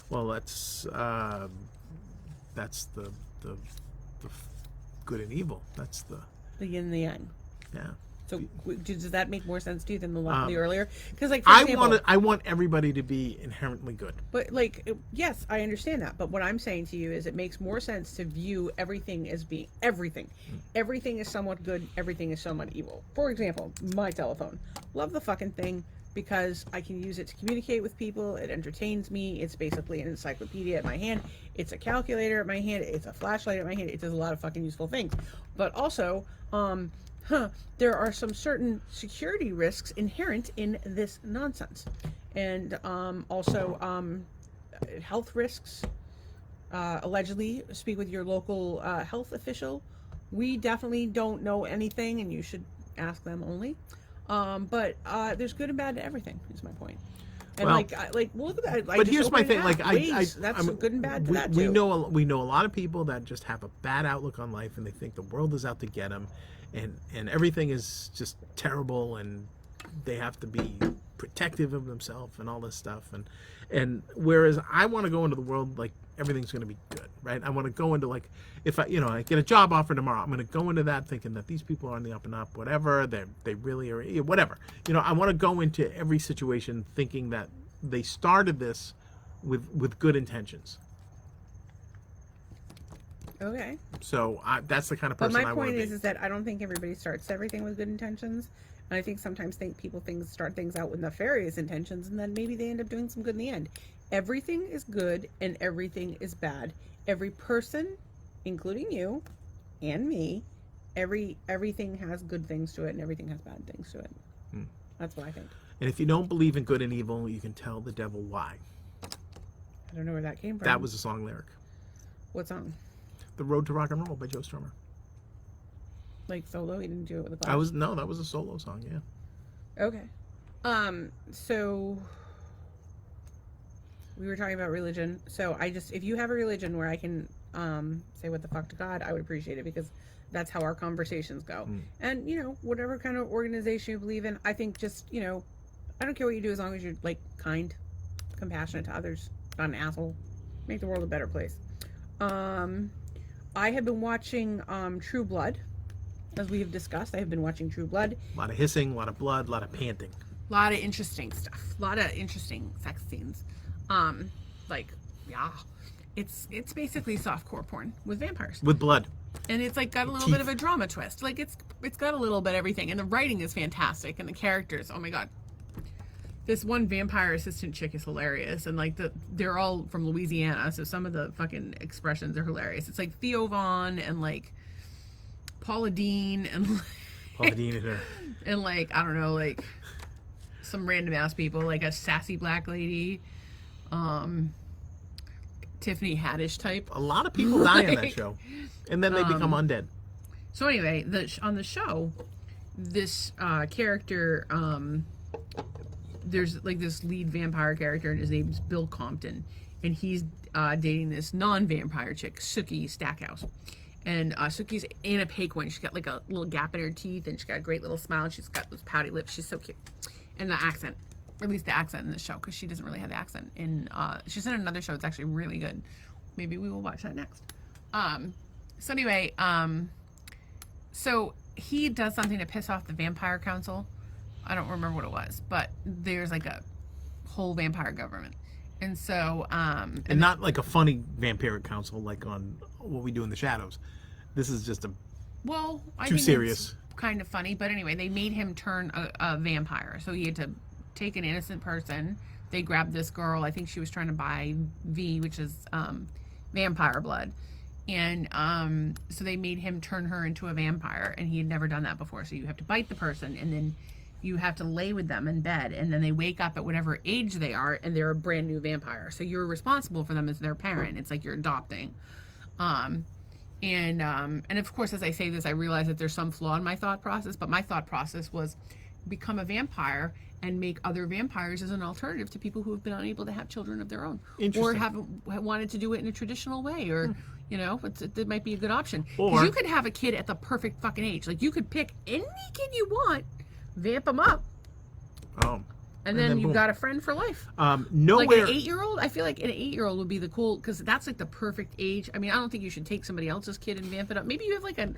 S1: well, that's the good and evil. That's the
S2: The yin and the yang.
S1: yeah.
S2: So does that make more sense to you than the earlier? Because like, for
S1: I
S2: example,
S1: want everybody to be inherently good.
S2: but like, yes, I understand that. But what I'm saying to you is, it makes more sense to view everything as being everything. Everything is somewhat good. Everything is somewhat evil. For example, my telephone. Love the fucking thing because I can use it to communicate with people. It entertains me. It's basically an encyclopedia at my hand. It's a calculator at my hand. It's a flashlight at my hand. It does a lot of fucking useful things. But also, there are some certain security risks inherent in this nonsense, and also health risks. Allegedly, speak with your local health official. We definitely don't know anything, and you should ask them only. But there's good and bad to everything. Is my point. And
S1: Well,
S2: look at that.
S1: But here's my thing. Like
S2: that's good and bad to that
S1: we
S2: too.
S1: we know a lot of people that just have a bad outlook on life and they think the world is out to get them, and everything is just terrible and they have to be protective of themselves and all this stuff. And whereas I want to go into the world like everything's going to be good, right? I want to go into like if I get a job offer tomorrow, I'm going to go into that thinking that these people are on the up and up, whatever they really are, whatever. I want to go into every situation thinking that they started this with good intentions.
S2: Okay.
S1: So that's the kind of
S2: But
S1: person
S2: my
S1: I want
S2: point
S1: to be.
S2: is that I don't think everybody starts everything with good intentions. And I think sometimes people start things out with nefarious intentions, and then maybe they end up doing some good in the end. Everything is good and everything is bad. Every person, including you and me, everything has good things to it and everything has bad things to it. That's what I think.
S1: And if you don't believe in good and evil, you can tell the devil why.
S2: I don't know where that came from.
S1: That was a song lyric.
S2: What song?
S1: The Road to Rock and Roll by Joe Strummer.
S2: Like solo? He didn't do it with a class?
S1: That was a solo song, yeah.
S2: Okay. So we were talking about religion. So if you have a religion where I can say what the fuck to God, I would appreciate it, because that's how our conversations go. And whatever kind of organization you believe in, I think just I don't care what you do as long as you're like kind, compassionate to others, not an asshole. Make the world a better place. I have been watching True Blood. As we have discussed, I have been watching True Blood.
S1: A lot of hissing, a lot of blood, a lot of panting.
S2: A lot of interesting stuff. A lot of interesting sex scenes. It's basically softcore porn with vampires.
S1: With blood.
S2: And it's like got a little bit of a drama twist. Like it's got a little bit of everything. And the writing is fantastic. And the characters, oh my god. This one vampire assistant chick is hilarious. And they're all from Louisiana, so some of the fucking expressions are hilarious. It's like Theo Vaughn and like Paula Deen and
S1: Paula Deen in her.
S2: and like I don't know, like some random ass people, like a sassy black lady, Tiffany Haddish type.
S1: A lot of people die on that show, and then they become undead.
S2: So anyway, on the show, this character, there's like this lead vampire character, and his name's Bill Compton, and he's dating this non-vampire chick, Sookie Stackhouse. And Sookie's Anna Paquin. She's got like a little gap in her teeth, and she's got a great little smile, and she's got those pouty lips. She's so cute. And the accent, or at least the accent in the show, because she doesn't really have the accent. She's in another show. It's actually really good. Maybe we will watch that next. So anyway, so he does something to piss off the vampire council. I don't remember what it was, but there's like a whole vampire government. And so,
S1: and not like a funny vampiric council like on What We Do in the Shadows. This is just
S2: I
S1: too
S2: think
S1: serious.
S2: It's kind of funny, but anyway, they made him turn a vampire. So he had to take an innocent person, they grabbed this girl. I think she was trying to buy V, which is vampire blood. And so they made him turn her into a vampire, and he had never done that before. So you have to bite the person, and then you have to lay with them in bed, and then they wake up at whatever age they are, and they're a brand new vampire. So you're responsible for them as their parent. It's like you're adopting. And of course, as I say this, I realize that there's some flaw in my thought process, but my thought process was become a vampire and make other vampires as an alternative to people who have been unable to have children of their own, or haven't wanted to do it in a traditional way, or you know, it might be a good option. Because you could have a kid at the perfect fucking age. Like, you could pick any kid you want, vamp them up, and then you've got a friend for life.
S1: Nowhere.
S2: Like an 8-year-old, I feel like an 8-year-old would be the cool, because that's like the perfect age. I mean, I don't think you should take somebody else's kid and vamp it up. Maybe you have like a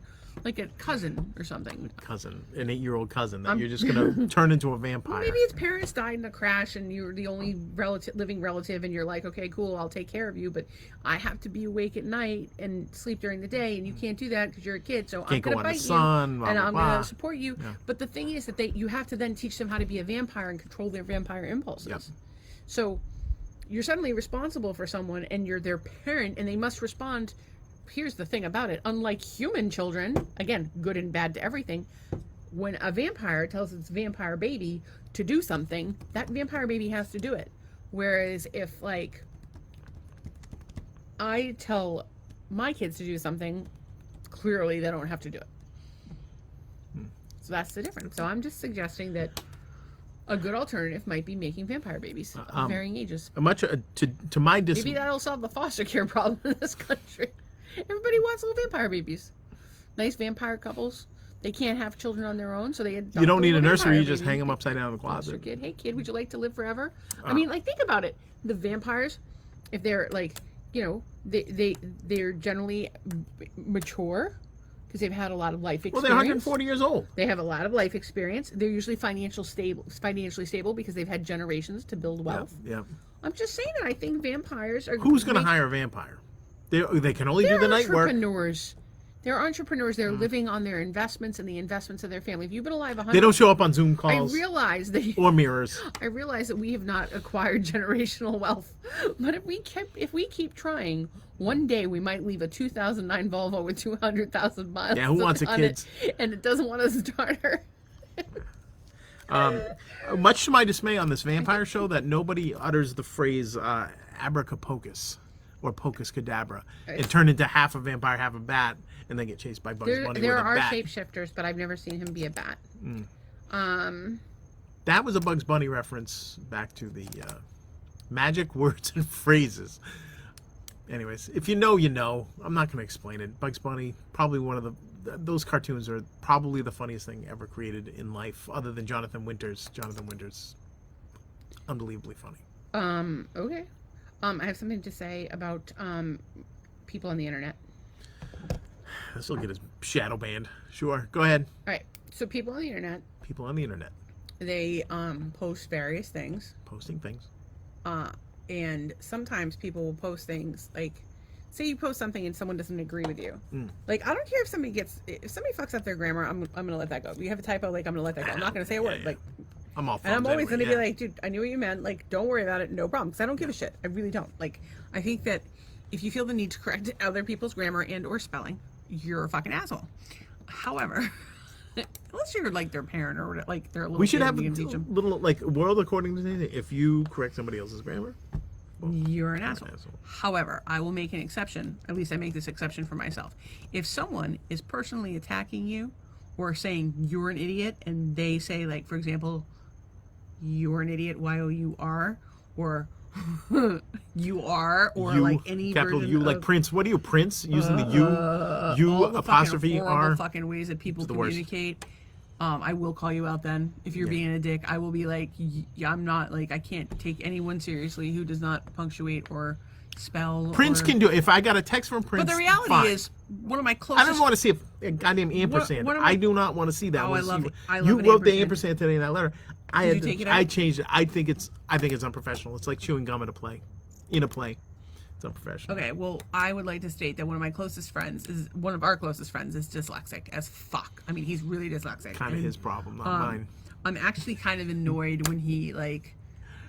S2: cousin or something.
S1: An 8-year-old cousin that you're just gonna turn into a vampire.
S2: Well, maybe his parents died in a crash, and you're the only living relative, and you're like, okay, cool, I'll take care of you, but I have to be awake at night and sleep during the day, and you can't do that because you're a kid. So I'm gonna bite you, and I'm gonna support you. Yeah. But the thing is that you have to then teach them how to be a vampire and control their vampire impulses. Yep. So you're suddenly responsible for someone, and you're their parent, and they must respond. Here's the thing about it. Unlike human children, again, good and bad to everything, when a vampire tells its vampire baby to do something, that vampire baby has to do it. Whereas if, like, I tell my kids to do something, clearly they don't have to do it. So that's the difference. So I'm just suggesting that a good alternative might be making vampire babies of varying ages.
S1: Much to my
S2: maybe that'll solve the foster care problem in this country. Everybody wants little vampire babies. Nice vampire couples. They can't have children on their own, so they adopt.
S1: You don't need a nursery. You just hang them upside down in the closet.
S2: Kid. Hey, kid, would you like to live forever? I mean, like, think about it. The vampires, if they're like, you know, they're generally mature because they've had a lot of life experience.
S1: Well, they're 140 years old.
S2: They have a lot of life experience. They're usually financially stable because they've had generations to build wealth.
S1: Yeah.
S2: I'm just saying that I think vampires are.
S1: Who's going to hire a vampire? They can only do the night work.
S2: They're entrepreneurs. They're living on their investments and the investments of their family. If you've been alive 100,
S1: they don't show up on Zoom calls.
S2: I realize that
S1: or mirrors.
S2: I realize that we have not acquired generational wealth, but if we keep trying, one day we might leave a 2009 Volvo with 200,000 miles.
S1: Yeah, who wants a kid?
S2: And it doesn't want a starter.
S1: Much to my dismay on this vampire show, that nobody utters the phrase abracapocus or pocus cadabra and turn into half a vampire, half a bat, and then get chased by Bugs Bunny with a bat.
S2: There are shapeshifters, but I've never seen him be a bat.
S1: That was a Bugs Bunny reference back to the magic words and phrases. Anyways, if you know, you know. I'm not going to explain it. Bugs Bunny, probably one of those cartoons are probably the funniest thing ever created in life, other than Jonathan Winters. Jonathan Winters, unbelievably funny.
S2: Okay. I have something to say about people on the internet.
S1: Let's look at his shadow band. Sure, go ahead.
S2: All right. So people on the internet.
S1: People on the internet.
S2: They post various things.
S1: Posting things.
S2: And sometimes people will post things like, say you post something and someone doesn't agree with you. Like, I don't care if somebody fucks up their grammar. I'm gonna let that go. If you have a typo, like, I'm gonna let that go. I'm not gonna say a word. Yeah. Like,
S1: I'm all.
S2: And I'm always gonna be like, dude, I knew what you meant. Like, don't worry about it. No problem. Because I don't give a shit. I really don't. Like, I think that if you feel the need to correct other people's grammar and or spelling, you're a fucking asshole. However, unless you're like their parent or like they're a little.
S1: We should have a
S2: little
S1: like world according to anything. If you correct somebody else's grammar,
S2: well, you're an asshole. However, I will make an exception. At least I make this exception for myself. If someone is personally attacking you or saying you're an idiot, and they say, like, for example, you're an idiot, Y-O-U-R, or you are, or you, like any
S1: capital
S2: version
S1: U, like Prince. What are you, Prince? Using the U apostrophe R.
S2: Fucking ways that people communicate. I will call you out then. If you're being a dick, I will be like, I'm not, like, I can't take anyone seriously who does not punctuate or spell.
S1: Prince can do it. If I got a text from Prince,
S2: but the reality is, one of my closest.
S1: I don't want to see a goddamn ampersand. I do not want to see that.
S2: Oh, I love it.
S1: You wrote the ampersand today in that letter.
S2: Did you take it out?
S1: I changed it. I think it's unprofessional. It's like chewing gum in a play. It's unprofessional.
S2: Okay, well, I would like to state that one of our closest friends is dyslexic as fuck. I mean, he's really dyslexic.
S1: Kind of his problem, not mine.
S2: I'm actually kind of annoyed when he, like,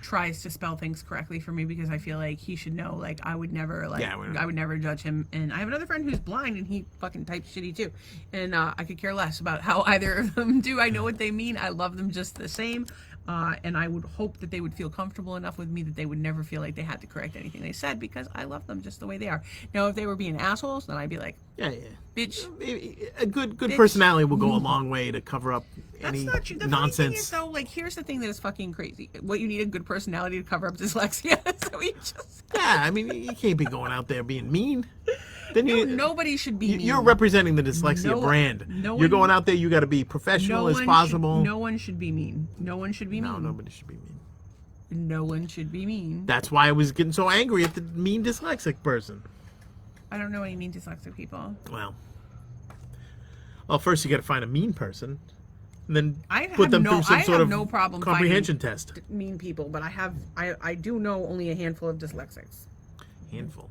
S2: tries to spell things correctly for me because I feel like he should know. Like I would never I would never judge him. And I have another friend who's blind and he fucking types shitty too. And I could care less about how either of them do. I know what they mean. I love them just the same. And I would hope that they would feel comfortable enough with me that they would never feel like they had to correct anything they said because I love them just the way they are. Now, if they were being assholes, then I'd be like,
S1: yeah.
S2: bitch.
S1: A good
S2: Bitch.
S1: personality will go a long way to cover up any
S2: That's not true. The
S1: nonsense.
S2: funny thing is, though, like, here's the thing that is fucking crazy. What you need a good personality to cover up dyslexia. So we just...
S1: Yeah, I mean, you can't be going out there being mean. Then
S2: nobody should be mean.
S1: You're representing the dyslexia brand. You're going out there, you got to be professional as possible.
S2: No one should be mean. No one should be mean.
S1: No, nobody should be mean.
S2: No one should be mean.
S1: That's why I was getting so angry at the mean dyslexic person.
S2: I don't know any mean dyslexic people.
S1: Well, first you got to find a mean person, and then
S2: I
S1: put them through some sort of
S2: no problem
S1: comprehension test.
S2: Mean people, but I do know only a handful of dyslexics.
S1: Handful.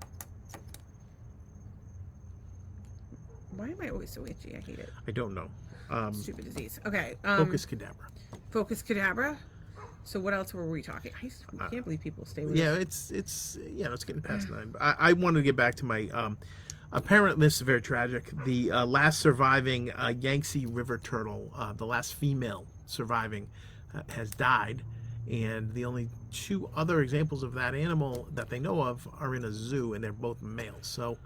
S2: Why am I always so itchy? I hate it.
S1: I don't know.
S2: Stupid disease. Okay.
S1: Focus cadabra.
S2: Focus cadabra. So what else were we talking? I can't believe people stay with
S1: us. It's getting past 9. I wanted to get back to my apparently this is very tragic. The last surviving Yangtze River turtle, the last female surviving, has died, and the only 2 other examples of that animal that they know of are in a zoo, and they're both males. So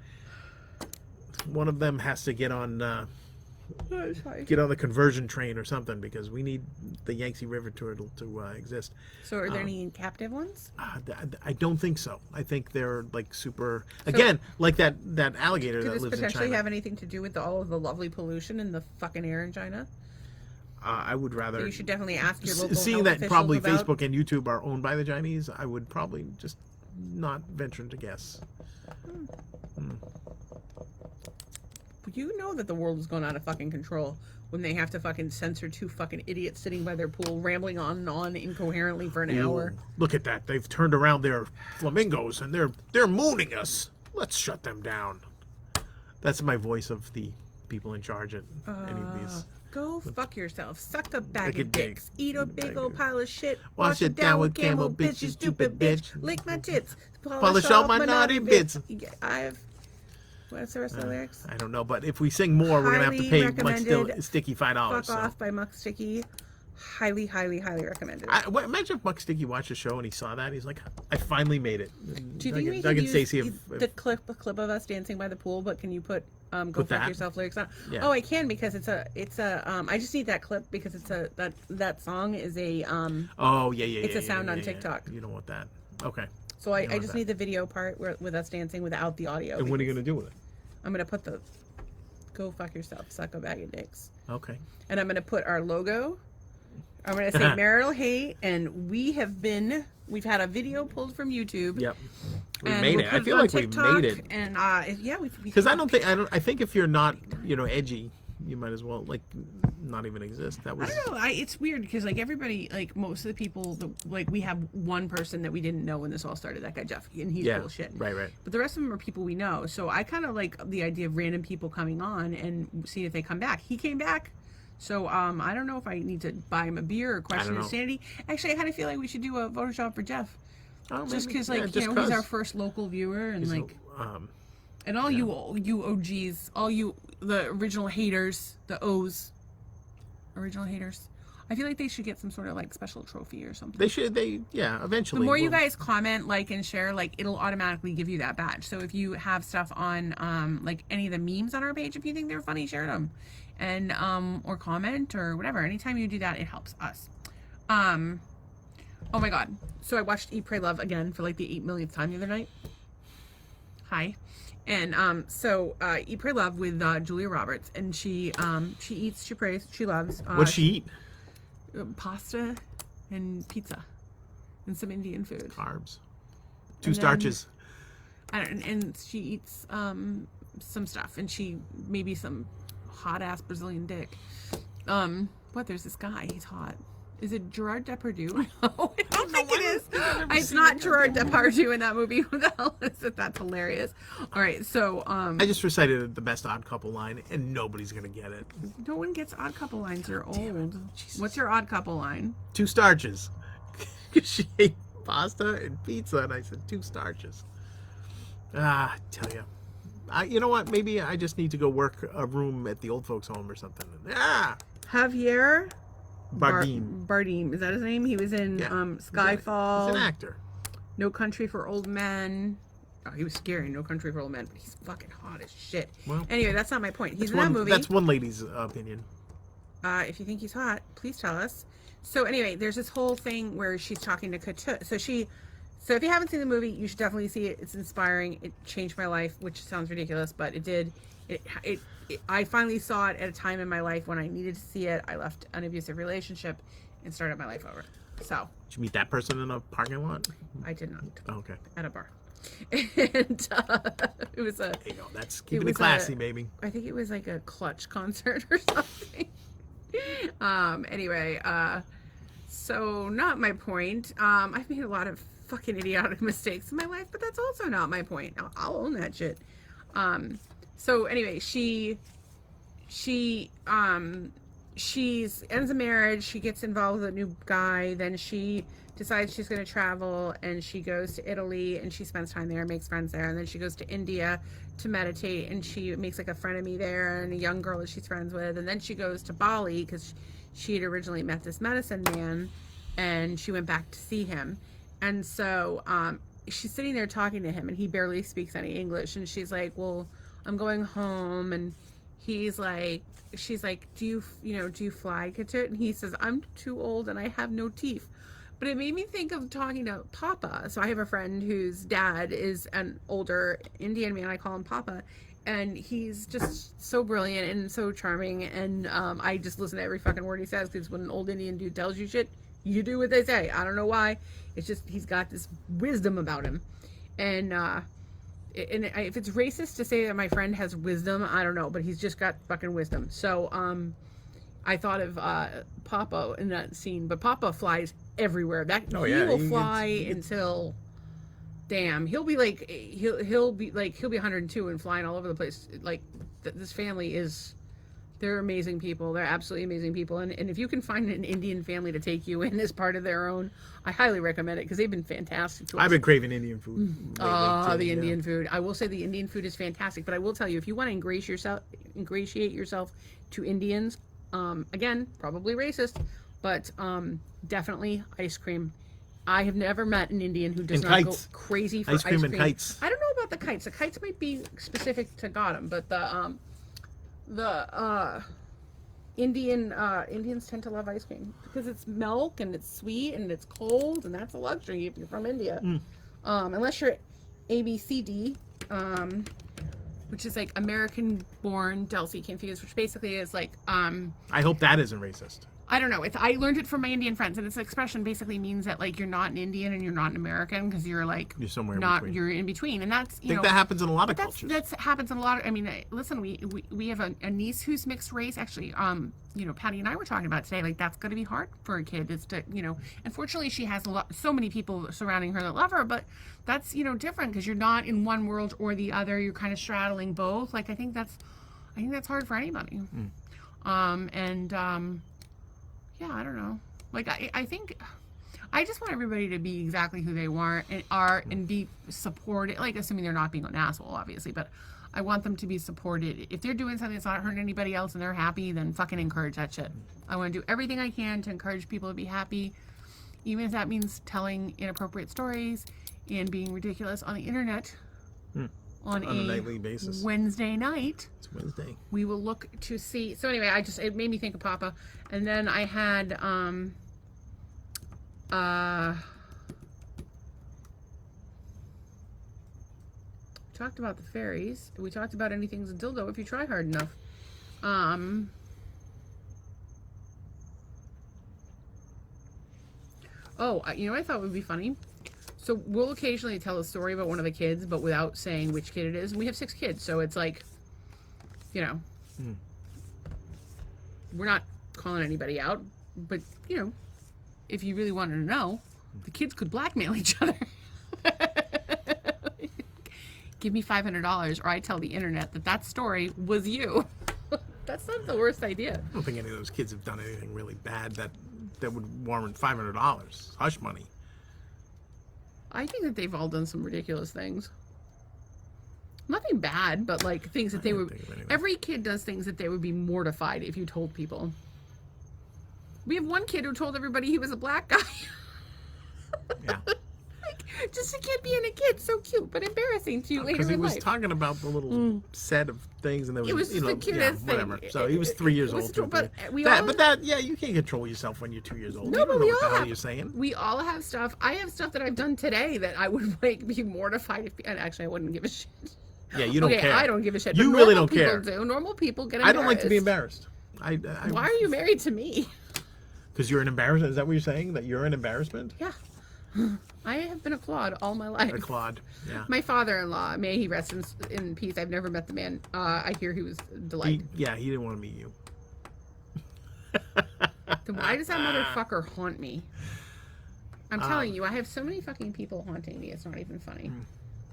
S1: one of them has to get on the conversion train or something because we need the Yangtze River turtle to exist.
S2: So are there any captive ones?
S1: I don't think so. I think they're like super, again, like that alligator that lives in China.
S2: Could this potentially have anything to do with all of the lovely pollution in the fucking air in China?
S1: I would rather...
S2: So you should definitely ask your local
S1: seeing
S2: health
S1: that probably
S2: officials about...
S1: Facebook and YouTube are owned by the Chinese, I would probably just not venture to guess.
S2: You know that the world is going out of fucking control when they have to fucking censor 2 fucking idiots sitting by their pool rambling on and on incoherently for an hour.
S1: Look at that. They've turned around their flamingos and they're mooning us. Let's shut them down. That's my voice of the people in charge at any of these.
S2: Go fuck yourself. Suck a bag of dicks. Eat a big old pile of shit.
S1: Wash it down with camel, bitch, you stupid bitch.
S2: Lick my tits.
S1: Polish all my naughty bits.
S2: What's the rest of the lyrics?
S1: I don't know, but if we sing more, we're going to have to pay Muck Sticky $5.
S2: Fuck off by Muck Sticky. Highly, highly, highly recommended.
S1: Imagine if Muck Sticky watched the show and he saw that. He's like, I finally made it.
S2: Do you think we could use the clip of us dancing by the pool, but can you put Go Fuck Yourself lyrics on? Yeah. Oh, I can because it's a I just need that clip because it's that song is a
S1: oh yeah
S2: it's a sound on TikTok.
S1: You don't want that. Okay.
S2: So I just need the video part with us dancing without the audio.
S1: And what are you going to do with it?
S2: I'm going to put the Go Fuck Yourself, Suck a Bag of Dicks.
S1: Okay.
S2: And I'm going to put our logo. I'm going to say Marital Hate, and we've had a video pulled from YouTube.
S1: Yep. We made it. I feel like we made it.
S2: And yeah,
S1: because I think if you're not, edgy, you might as well not even exist. That was.
S2: I don't know. It's weird because everybody, most of the people, we have one person that we didn't know when this all started. That guy Jeff, and he's bullshit.
S1: Right.
S2: But the rest of them are people we know. So I kind of like the idea of random people coming on and see if they come back. He came back. So I don't know if I need to buy him a beer or question his sanity. Actually, I kind of feel like we should do a Photoshop for Jeff. Oh, just because he's our first local viewer and and all you OGs, all you the original haters, the original haters. I feel like they should get some sort of special trophy or something.
S1: They should. Eventually.
S2: The more you guys comment, and share, it'll automatically give you that badge. So if you have stuff on any of the memes on our page, if you think they're funny, share them, and or comment or whatever. Anytime you do that, it helps us. Oh my god! So I watched Eat, Pray, Love again for the 8 millionth time the other night. Hi. And Eat, Pray, Love with Julia Roberts, and she eats, she prays, she loves.
S1: What's she eat?
S2: Pasta and pizza and some Indian food.
S1: Carbs. 2 starches.
S2: And she eats some stuff, and she maybe some hot ass Brazilian dick. There's this guy. He's hot. Is it Gerard Depardieu? No, I don't think it is. It's not Gerard Depardieu in that movie. Who the hell is it? That's hilarious. All right, so I
S1: just recited the best Odd Couple line, and nobody's gonna get it.
S2: No one gets Odd Couple lines. You're old. What's your Odd Couple line?
S1: 2 starches. She ate pasta and pizza, and I said 2 starches. Ah, I tell you. You know what? Maybe I just need to go work a room at the old folks' home or something. Ah,
S2: Javier
S1: Bardem.
S2: Bardem, is that his name? He was in Skyfall.
S1: He's an actor.
S2: No Country for Old Men. Oh, he was scary. No Country for Old Men, but he's fucking hot as shit. Well, anyway, that's not my point. He's in that movie.
S1: That's one lady's opinion.
S2: If you think he's hot, please tell us. So anyway, there's this whole thing where she's talking to Katu. So if you haven't seen the movie, you should definitely see it. It's inspiring. It changed my life, which sounds ridiculous, but it did. I finally saw it at a time in my life when I needed to see it. I left an abusive relationship and started my life over. So.
S1: Did you meet that person in a parking lot?
S2: I did not.
S1: Oh, okay.
S2: At a bar. And it was a.
S1: There you go. That's keeping it classy, baby.
S2: I think it was like a Clutch concert or something. Anyway, so not my point. I've made a lot of fucking idiotic mistakes in my life, but that's also not my point. I'll own that shit. So anyway, she ends a marriage. She gets involved with a new guy. Then she decides she's going to travel, and she goes to Italy, and she spends time there, makes friends there. And then she goes to India to meditate, and she makes like a frenemy there and a young girl that she's friends with. And then she goes to Bali because she had originally met this medicine man, and she went back to see him. And so she's sitting there talking to him, and he barely speaks any English. And she's like, well, I'm going home. And she's like, do you fly, Katut? And he says, I'm too old and I have no teeth. But it made me think of talking to Papa. So I have a friend whose dad is an older Indian man. I call him Papa. And he's just so brilliant and so charming. And I just listen to every fucking word he says, because when an old Indian dude tells you shit, you do what they say. I don't know why. It's just he's got this wisdom about him. And if it's racist to say that my friend has wisdom, I don't know. But he's just got fucking wisdom. So I thought of Papa in that scene. But Papa flies everywhere. He will fly until, damn, he'll be 102 and flying all over the place. Like this family they're amazing people. They're absolutely amazing people. And if you can find an Indian family to take you in as part of their own, I highly recommend it, because they've been fantastic to us.
S1: I've been craving Indian food.
S2: The Indian food. I will say the Indian food is fantastic, but I will tell you, if you want to ingratiate yourself to Indians, again, probably racist, but definitely ice cream. I have never met an Indian who does not go crazy for ice cream. And kites. I don't know about the kites. The kites might be specific to Gotham, but Indians tend to love ice cream because it's milk and it's sweet and it's cold, and that's a luxury if you're from India. Unless you're ABCD, which is like American born Delsey confused, which basically is like
S1: I hope that isn't racist.
S2: I don't know. I learned it from my Indian friends, and its expression basically means that like you're not an Indian and you're not an American, because you're like
S1: somewhere
S2: you're in between, and that's
S1: I think that happens in a lot of cultures.
S2: That happens in a lot of. I mean, listen, we have a niece who's mixed race. Actually, Patty and I were talking about today. Like that's going to be hard for a kid. It's to unfortunately she has so many people surrounding her that love her, but that's different because you're not in one world or the other. You're kind of straddling both. Like I think that's hard for anybody. Yeah, I don't know. Like, I think I just want everybody to be exactly who they are and be supported. Like, assuming they're not being an asshole, obviously, but I want them to be supported. If they're doing something that's not hurting anybody else and they're happy, then fucking encourage that shit. I want to do everything I can to encourage people to be happy, even if that means telling inappropriate stories and being ridiculous on the internet. On a
S1: nightly basis.
S2: Wednesday night.
S1: It's Wednesday. We
S2: will look to see. So anyway, it made me think of Papa. And then I had talked about the fairies. We talked about anything's a dildo if you try hard enough. I thought would be funny. So we'll occasionally tell a story about one of the kids, but without saying which kid it is. And we have 6 kids, so it's like, we're not calling anybody out. But, if you really wanted to know, the kids could blackmail each other. Give me $500 or I tell the internet that story was you. That's not the worst idea.
S1: I don't think any of those kids have done anything really bad that would warrant $500. Hush money.
S2: I think that they've all done some ridiculous things. Nothing bad, but like things that they
S1: didn't
S2: would.
S1: think of anything.
S2: Every kid does things that they would be mortified if you told people. We have one kid who told everybody he was a black guy.
S1: Yeah.
S2: Like, just a kid being a kid, so cute, but embarrassing to you later
S1: Because he
S2: in
S1: was
S2: life.
S1: talking about the little set of things, and there was,
S2: It was
S1: you
S2: just
S1: know,
S2: the cutest thing.
S1: whatever. So he was 3 years
S2: It was
S1: old.
S2: true,
S1: too,
S2: but we
S1: that,
S2: all-
S1: but that, yeah, you can't control yourself when you're 2 years old.
S2: No,
S1: You
S2: but
S1: don't know
S2: we
S1: what the
S2: all
S1: hell
S2: have.
S1: you're saying.
S2: We all have stuff. I have stuff that I've done today that I would like be mortified if. And actually, I wouldn't give a shit.
S1: Yeah, you don't
S2: Okay,
S1: care.
S2: I don't give a shit.
S1: You
S2: but
S1: really
S2: normal
S1: don't care.
S2: people do. Normal people get
S1: I
S2: embarrassed.
S1: don't like to be embarrassed.
S2: Why are you married to me?
S1: Because you're an embarrassment. Is that what you're saying? That you're an embarrassment?
S2: Yeah. I have been a clod all my life.
S1: A clod. Yeah.
S2: My father-in-law, may he rest in peace. I've never met the man. I hear he was delightful.
S1: He didn't want to meet you.
S2: Then why does that motherfucker haunt me? I'm telling you, I have so many fucking people haunting me. It's not even funny.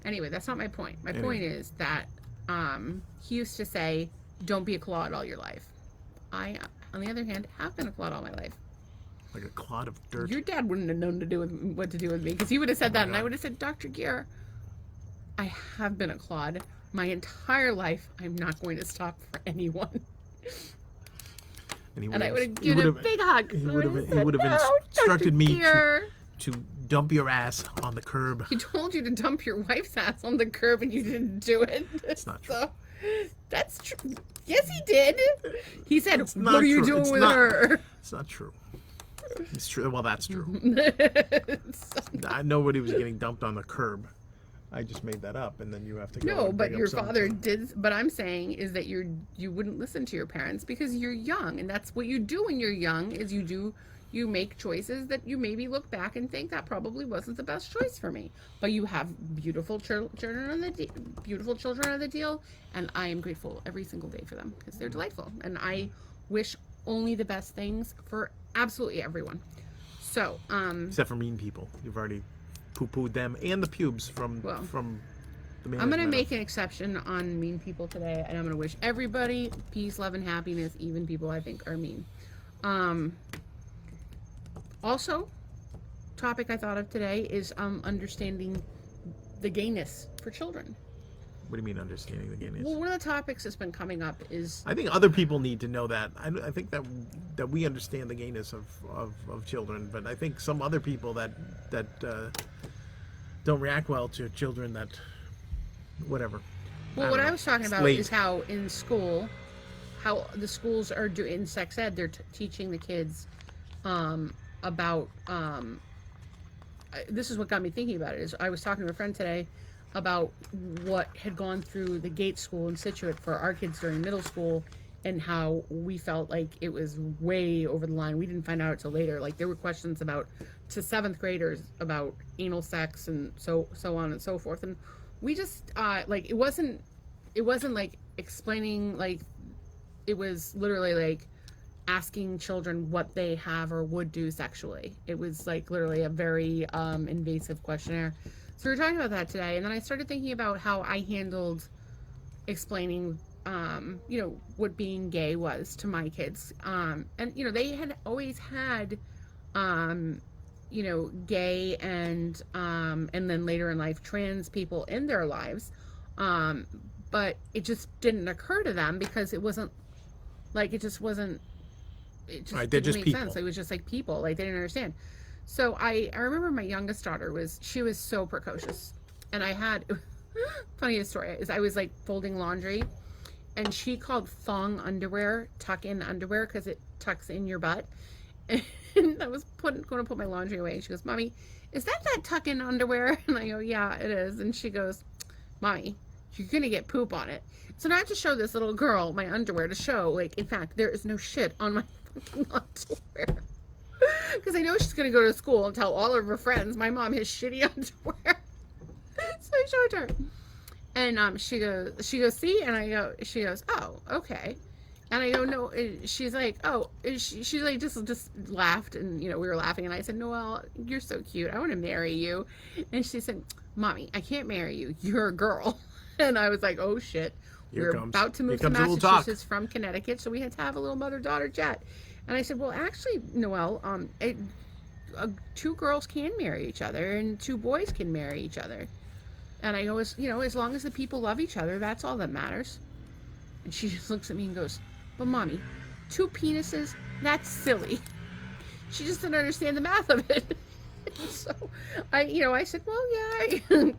S2: Anyway, that's not my point. My point is that he used to say, "Don't be a clod all your life." I, on the other hand, have been a clod all my life.
S1: Like a clod of dirt.
S2: Your dad wouldn't have known what to do with me because he would have said that, and I would have said, "Dr. Gear, I have been a clod my entire life. I'm not going to stop for anyone." And I would have given a big hug.
S1: He would have
S2: "No,
S1: instructed
S2: Dr.
S1: me
S2: Gear."
S1: to dump your ass on the curb.
S2: He told you to dump your wife's ass on the curb and you didn't do it.
S1: It's not true.
S2: So, that's true. Yes, he did. He said,
S1: It's
S2: "What
S1: not
S2: are you
S1: true.
S2: doing
S1: It's
S2: with
S1: not.
S2: her?"
S1: It's not true. It's true. Well, that's true.
S2: So-
S1: Nobody was getting dumped on the curb. I just made that up, and then you have to go.
S2: no,
S1: and
S2: but
S1: bring up
S2: your
S1: some-
S2: father did. But I'm saying is that you wouldn't listen to your parents because you're young, and that's what you do when you're young. Is you make choices that you maybe look back and think that probably wasn't the best choice for me. But you have beautiful children on the deal, and I am grateful every single day for them because they're delightful, and I wish only the best things for absolutely everyone. So,
S1: Except for mean people, you've already poo-pooed them and the pubes from the man.
S2: I'm going to make an exception on mean people today, and I'm going to wish everybody peace, love, and happiness, even people I think are mean. Also, topic I thought of today is understanding the gayness for children.
S1: What do you mean understanding the gayness?
S2: Well, one of the topics that's been coming up is
S1: I think other people need to know that. I think that we understand the gayness of children, but I think some other people that don't react well to children that whatever.
S2: well, what
S1: don't
S2: I
S1: know.
S2: was talking
S1: It's
S2: about
S1: late.
S2: is how in school, how the schools are doing in sex ed, they're teaching the kids about this is what got me thinking about it. Is I was talking to a friend today about what had gone through the Gates School in Situate for our kids during middle school, and how we felt like it was way over the line. We didn't find out until later. Like there were questions about to 7th graders about anal sex and so on and so forth, and we just like it wasn't like explaining, like it was literally like asking children what they have or would do sexually. It was like literally a very invasive questionnaire. So we were talking about that today, and then I started thinking about how I handled explaining what being gay was to my kids. And they had always had gay and then later in life trans people in their lives. But it just didn't occur to them because it wasn't like it just
S1: Right, they're
S2: didn't
S1: just
S2: make
S1: people.
S2: sense. It was just like people, like they didn't understand. So I remember my youngest daughter was so precocious, and I had funniest story is I was like folding laundry, and she called thong underwear tuck-in underwear because it tucks in your butt, and I was going to put my laundry away, and she goes, "Mommy, is that tuck-in underwear?" And I go, "Yeah, it is." And she goes, "Mommy, you're gonna get poop on it." So now I have to show this little girl my underwear to show, like, in fact, there is no shit on my fucking underwear. Because I know she's going to go to school and tell all of her friends my mom has shitty underwear. So I showed her. And she goes, "See?" And she goes, "Oh, okay." And I go, "No." And she's like, "Oh," she like just laughed, and we were laughing, and I said, "Noelle, you're so cute. I want to marry you." And she said, "Mommy, I can't marry you. You're a girl." And I was like, "Oh shit." We're about to move to Massachusetts from Connecticut, so we had to have a little mother-daughter chat. And I said, "Well, actually, Noelle, two girls can marry each other and two boys can marry each other. And I go, as long as the people love each other, that's all that matters. And she just looks at me and goes, but mommy, two penises, that's silly. She just didn't understand the math of it. So I said, well, yeah,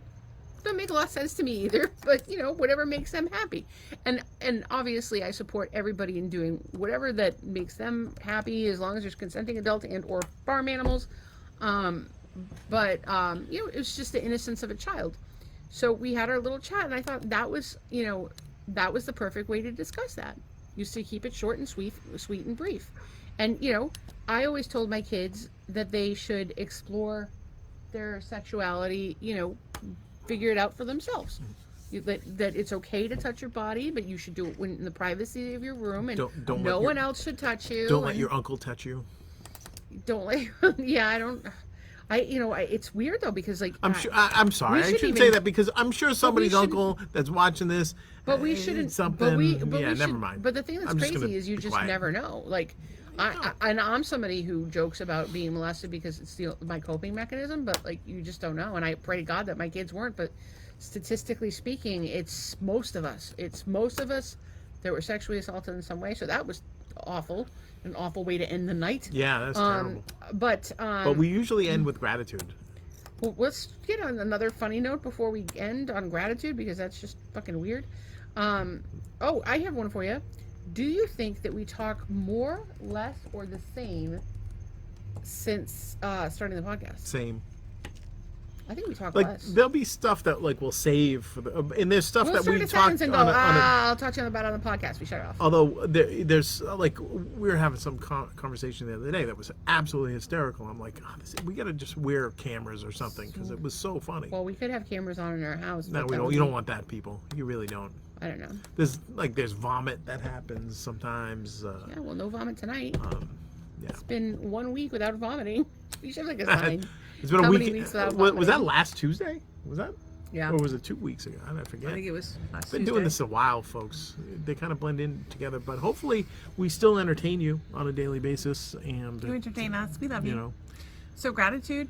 S2: doesn't make a lot of sense to me either, but whatever makes them happy. And obviously I support everybody in doing whatever that makes them happy, as long as there's consenting adults and or farm animals. But it was just the innocence of a child. So we had our little chat, and I thought that was the perfect way to discuss that. Used to keep it short and sweet and brief. And I always told my kids that they should explore their sexuality, figure it out for themselves. That it's okay to touch your body, but you should do it in the privacy of your room, and no one else should touch you.
S1: Don't let your uncle touch you.
S2: Don't let. Yeah, I don't. It's weird though, because
S1: I'm sorry. I shouldn't say that, because I'm sure somebody's uncle that's watching this.
S2: But we shouldn't.
S1: Something. Never mind.
S2: But the thing that's crazy is you just never know. I'm somebody who jokes about being molested because it's my coping mechanism, but you just don't know. And I pray to God that my kids weren't. But statistically speaking, it's most of us. It's most of us that were sexually assaulted in some way. So that was awful. An awful way to end the night.
S1: Yeah, that's terrible.
S2: But
S1: we usually end with gratitude.
S2: Well, let's get on another funny note before we end on gratitude, because that's just fucking weird. I have one for you. Do you think that we talk more, less, or the same since starting the podcast?
S1: Same.
S2: I think we talk less.
S1: There'll be stuff that we'll save for and there's stuff that we talk
S2: and go, I'll talk to you about it on the podcast. We shut it off.
S1: Although there's we were having some conversation the other day that was absolutely hysterical. I'm like, we got to just wear cameras or something, because it was so funny.
S2: Well, we could have cameras on in our house.
S1: No, we don't. You don't want that, people. You really don't.
S2: I don't know.
S1: There's vomit that happens sometimes.
S2: Yeah, well, no vomit tonight.
S1: Yeah.
S2: It's been 1 week without vomiting. You should have a sign.
S1: It's been a week.
S2: Weeks without vomiting.
S1: Was that last Tuesday? Was that?
S2: Yeah.
S1: Or was it 2 weeks ago? I forget.
S2: I think it was last
S1: Been doing this a while, folks. They kind of blend in together, but hopefully we still entertain you on a daily basis. And
S2: you entertain us. We love you. So gratitude.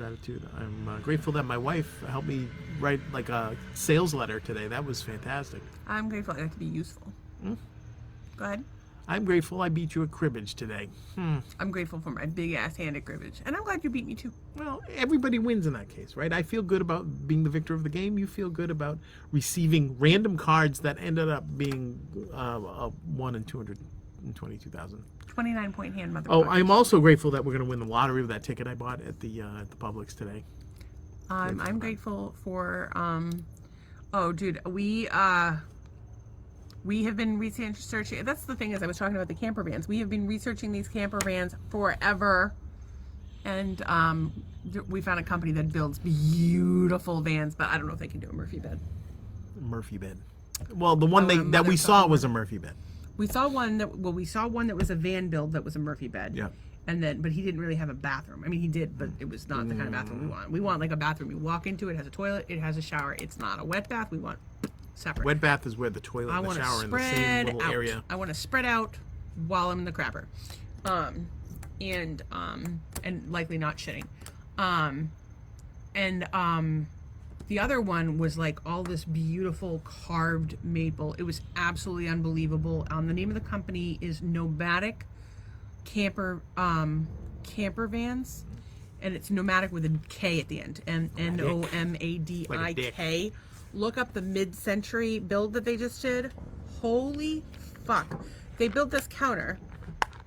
S2: I'm grateful that my wife helped me write a sales letter today. That was fantastic. I'm grateful I got to be useful. Go ahead.
S1: I'm grateful I beat you at cribbage today.
S2: I'm grateful for my big ass hand at cribbage, and I'm glad you beat me too.
S1: Well, everybody wins in that case, right? I feel good about being the victor of the game. You feel good about receiving random cards that ended up being a 1 in 222,000.
S2: 29-point hand, motherfucker.
S1: Oh, I'm also grateful that we're going to win the lottery with that ticket I bought at the Publix today.
S2: I'm grateful for. We have been researching. That's the thing, is I was talking about the camper vans. We have been researching these camper vans forever, and we found a company that builds beautiful vans, but I don't know if they can do a Murphy bed.
S1: Murphy bed. Well, the one that we saw was a Murphy bed.
S2: We saw one that was a van build that was a Murphy bed.
S1: Yeah.
S2: But he didn't really have a bathroom. I mean, he did, but it was not the kind of bathroom we want. We want a bathroom. You walk into it, has a toilet, it has a shower. It's not a wet bath. We want separate.
S1: Wet bath is where the toilet and the shower are in the same little area.
S2: I want to spread out while I'm in the crapper, and likely not shitting, the other one was all this beautiful carved maple. It was absolutely unbelievable. The name of the company is Nomadic Camper Vans, and it's Nomadic with a K at the end. Nomadik. Look up the mid-century build that they just did. Holy fuck! They built this counter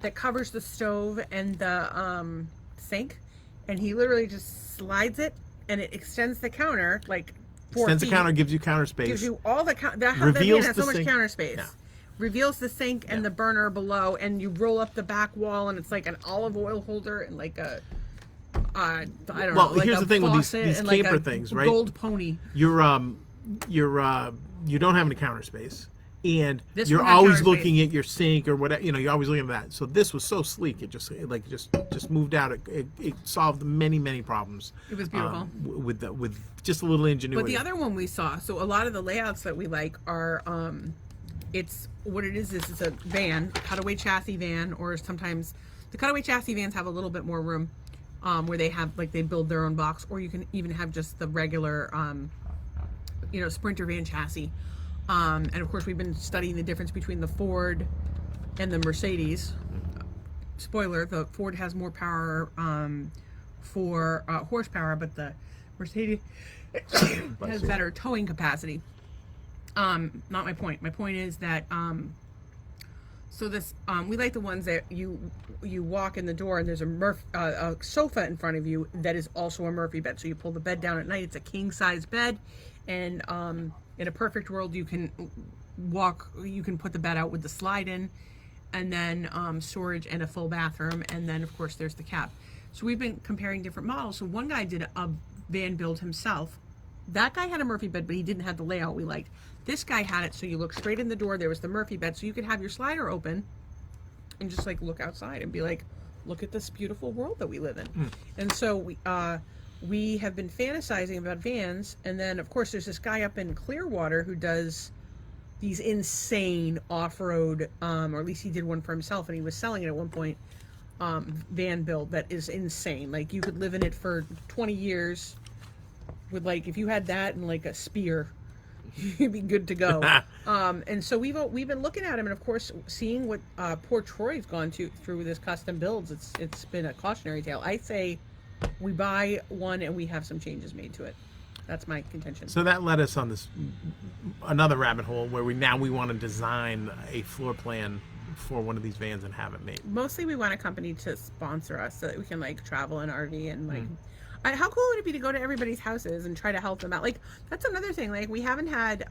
S2: that covers the stove and the sink, and he literally just slides it, and it extends the counter 4 feet.
S1: Extends the counter, gives you counter space.
S2: Gives you all the that
S1: reveals
S2: has
S1: the
S2: so much
S1: sink.
S2: counter space.
S1: Yeah.
S2: Reveals the sink and the burner below, and you roll up the back wall, and it's like an olive oil holder and I don't know.
S1: Here's the thing with these camper things, right?
S2: Gold pony.
S1: You don't have any counter space, and
S2: This
S1: you're
S2: one had
S1: always
S2: counter
S1: looking at your sink or whatever. You're always looking at that. So this was so sleek. It just moved out. It solved many problems.
S2: It was beautiful
S1: with just a little ingenuity.
S2: But the other one we saw, so a lot of the layouts that we like are it's what it is it's a van, cutaway chassis van, or sometimes the cutaway chassis vans have a little bit more room. where they have like they build their own box, or you can even have just the regular, Sprinter van chassis. And of course, we've been studying the difference between the Ford and the Mercedes. Spoiler: the Ford has more power for horsepower, but the Mercedes has better towing capacity. Not my point. My point is that we like the ones that you walk in the door and there's a sofa in front of you that is also a Murphy bed. So you pull the bed down at night. It's a king size bed, and in a perfect world you can put the bed out with the slide in, and then storage and a full bathroom, and then of course there's the cab. So we've been comparing different models. So one guy did a van build himself. That guy had a Murphy bed, but he didn't have the layout we liked. This guy had it so you look straight in the door. There was the Murphy bed, so you could have your slider open and just like look outside and be like, look at this beautiful world that we live in. And so we have been fantasizing about vans. And then of course there's this guy up in Clearwater who does these insane off-road, or at least he did one for himself, and he was selling it at one point, van build that is insane. Like you could live in it for 20 years with like, if you had that and like a spear, you'd be good to go. And so we've been looking at him, and of course seeing what poor Troy's gone through with his custom builds. It's been a cautionary tale. I say we buy one and we have some changes made to it. That's my contention.
S1: So that led us on this another rabbit hole where we want to design a floor plan for one of these vans and have it made.
S2: Mostly we want a company to sponsor us so that we can like travel in RV and like. How cool would it be to go to everybody's houses and try to help them out? Like, that's another thing. Like, we haven't had,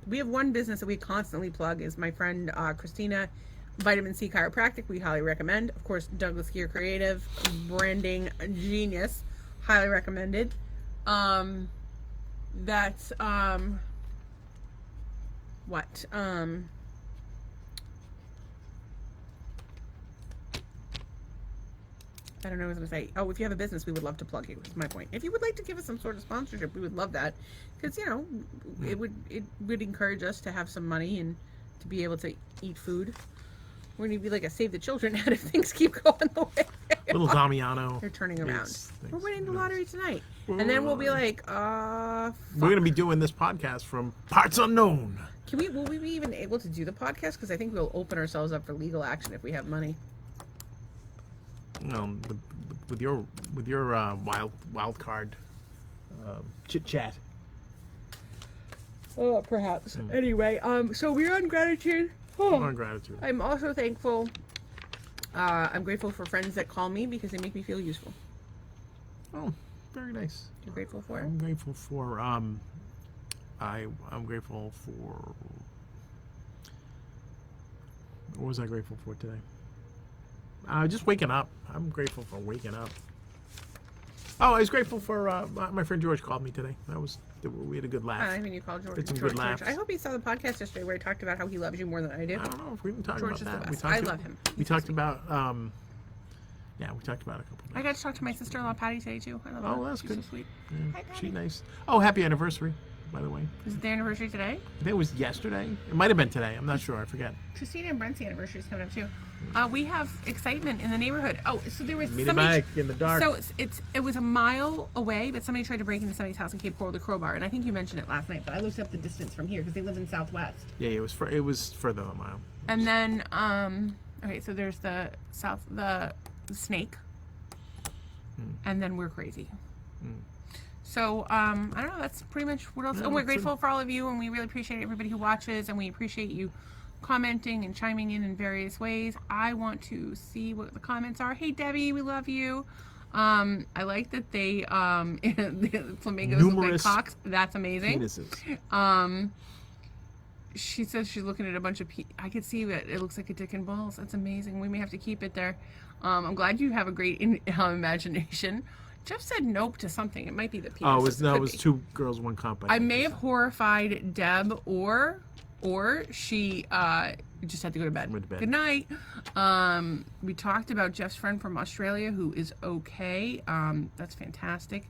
S2: we have one business that we constantly plug is my friend Christina, Vitamin C Chiropractic. We highly recommend. Of course, Douglas Gear Creative, branding genius, highly recommended. I don't know what I was going to say. Oh, if you have a business, we would love to plug you, is my point. If you would like to give us some sort of sponsorship, we would love that. Because, it would encourage us to have some money and to be able to eat food. We're going to be like a Save the Children ad if things keep going the way they
S1: Little
S2: are.
S1: Damiano.
S2: They're turning around.
S1: Things,
S2: we're winning the lottery tonight. And then we'll be like,
S1: We're going to be doing this podcast from parts unknown.
S2: Will we be even able to do the podcast? Because I think we'll open ourselves up for legal action if we have money.
S1: With your wild card chit chat.
S2: Oh, perhaps. Anyway, so we're on gratitude.
S1: We're on gratitude.
S2: I'm also thankful. I'm grateful for friends that call me because they make me feel useful.
S1: Oh, very nice.
S2: You're grateful for?
S1: I'm grateful for. I'm grateful for. What was I grateful for today? Just waking up. I'm grateful for waking up. Oh, I was grateful for my friend George called me today. We had a good laugh.
S2: I mean, you called George.
S1: Had some
S2: George,
S1: good laughs.
S2: I hope he saw the podcast yesterday where I talked about how he loves you more than I do.
S1: I don't know if we didn't talk
S2: George
S1: about that.
S2: is the best. I love him.
S1: We talked about we talked about a couple of
S2: I got to talk to my sister-in-law Patty today too. I love her.
S1: Oh, that's
S2: She's
S1: good.
S2: So sweet.
S1: Yeah,
S2: Hi, Patty.
S1: she's nice. Oh, happy anniversary, by the way.
S2: Is it their anniversary today?
S1: I think it was yesterday. It might have been today. I'm not sure. I forget.
S2: Christina and Brent's anniversary is coming up too. We have excitement in the neighborhood. Oh, so there was
S1: Meet
S2: somebody.
S1: back in the dark.
S2: So it was a mile away, but somebody tried to break into somebody's house in Cape Coral with a crowbar, and I think you mentioned it last night. But I looked up the distance from here because they live in Southwest.
S1: Yeah, it was further than a mile.
S2: And then okay, so there's the snake, and then we're crazy. So I don't know. That's pretty much what else.
S1: Yeah,
S2: we're grateful for all of you, and we really appreciate everybody who watches, and we appreciate you commenting and chiming in various ways. I want to see what the comments are. Hey Debbie, we love you. I like that they the flamingos
S1: Numerous
S2: look like cocks. That's amazing.
S1: Penises.
S2: She says she's looking at a bunch of I could see that it looks like a dick and balls. That's amazing. We may have to keep it there. I'm glad you have a great imagination. Jeff said nope to something. It might be the penis.
S1: It was two girls, one cup.
S2: I may have horrified Deb, or she just had to go to bed. Good night. We talked about Jeff's friend from Australia who is okay. That's fantastic.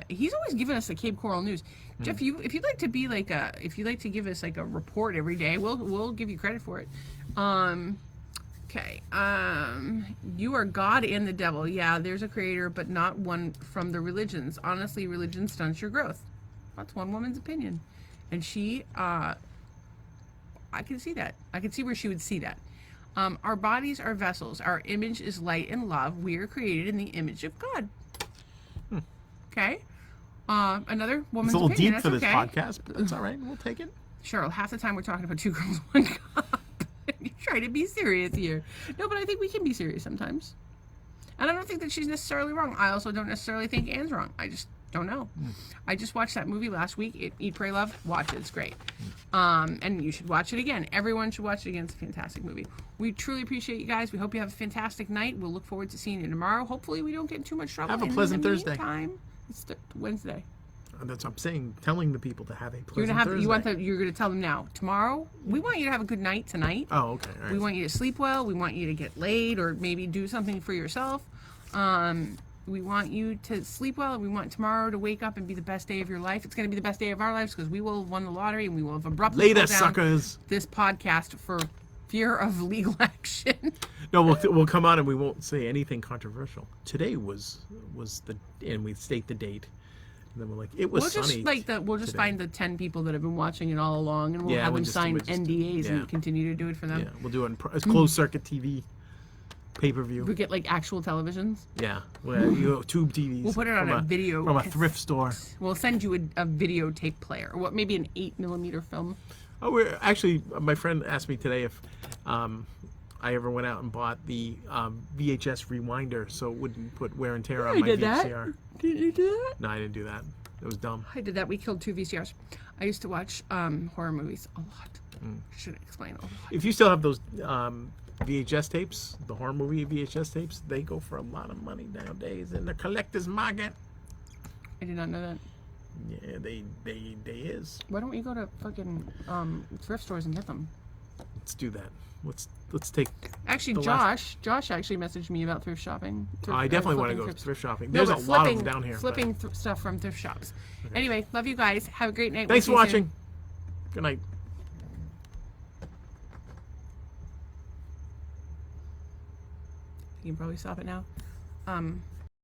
S2: He's always giving us the Cape Coral news. Jeff, if you'd like to be like if you'd like to give us like a report every day, we'll give you credit for it. Okay. You are God and the devil. Yeah, there's a creator, but not one from the religions. Honestly, religion stunts your growth. That's one woman's opinion. And she, I can see that. I can see where she would see that. Our bodies are vessels. Our image is light and love. We are created in the image of God. Okay. Another woman's
S1: It's a little
S2: opinion.
S1: deep for this
S2: okay.
S1: podcast, but that's all right. We'll take it.
S2: Cheryl, half the time we're talking about two girls, one cup. You try to be serious here. No, but I think we can be serious sometimes. And I don't think that she's necessarily wrong. I also don't necessarily think Anne's wrong. I just don't know. I just watched that movie last week. Eat, Pray, Love. Watch it. It's great. And you should watch it again. Everyone should watch it again. It's a fantastic movie. We truly appreciate you guys. We hope you have a fantastic night. We'll look forward to seeing you tomorrow. Hopefully we don't get in too much trouble.
S1: Have a pleasant Thursday.
S2: It's Wednesday.
S1: That's what I'm saying. Telling the people to have a pleasant
S2: You're gonna have.
S1: Thursday.
S2: You're gonna tell them now. Tomorrow, we want you to have a good night tonight.
S1: Oh, okay. All right.
S2: We want you to sleep well. We want you to get laid or maybe do something for yourself. We want you to sleep well, and we want tomorrow to wake up and be the best day of your life. It's going to be the best day of our lives because we will have won the lottery and we will have abruptly
S1: Later,
S2: closed down
S1: suckers.
S2: this podcast for fear of legal action.
S1: No, we'll come on and we won't say anything controversial. Today was and we state the date. And then we're like, it was
S2: We'll
S1: sunny.
S2: we'll just
S1: today.
S2: find the 10 people that have been watching it all along, and we'll have them sign NDAs and continue to do it for them.
S1: Yeah, we'll do it as closed circuit TV, pay-per-view.
S2: We get like actual televisions.
S1: Yeah, well, tube TVs.
S2: We'll put it on a video
S1: from a thrift store.
S2: We'll send you a videotape player, or maybe an 8mm film.
S1: Oh, we're actually. My friend asked me today if I ever went out and bought the VHS rewinder, so it wouldn't put wear and tear on my VCR.
S2: Did you do that?
S1: No, I didn't do that. It was dumb.
S2: I did that. We killed 2 VCRs. I used to watch horror movies a lot. Should explain a lot.
S1: If you still have those VHS tapes, the horror movie VHS tapes, they go for a lot of money nowadays in the collector's market.
S2: I did not know that.
S1: Yeah, they is.
S2: Why don't we go to fucking thrift stores and get them?
S1: Let's do that. Let's take.
S2: Actually, Josh actually messaged me about thrift shopping.
S1: I definitely want to go thrift shopping. There's a lot of them down here.
S2: Flipping stuff from thrift shops. Okay. Anyway, love you guys. Have a great night.
S1: Thanks for watching. Good night.
S2: You can probably stop it now.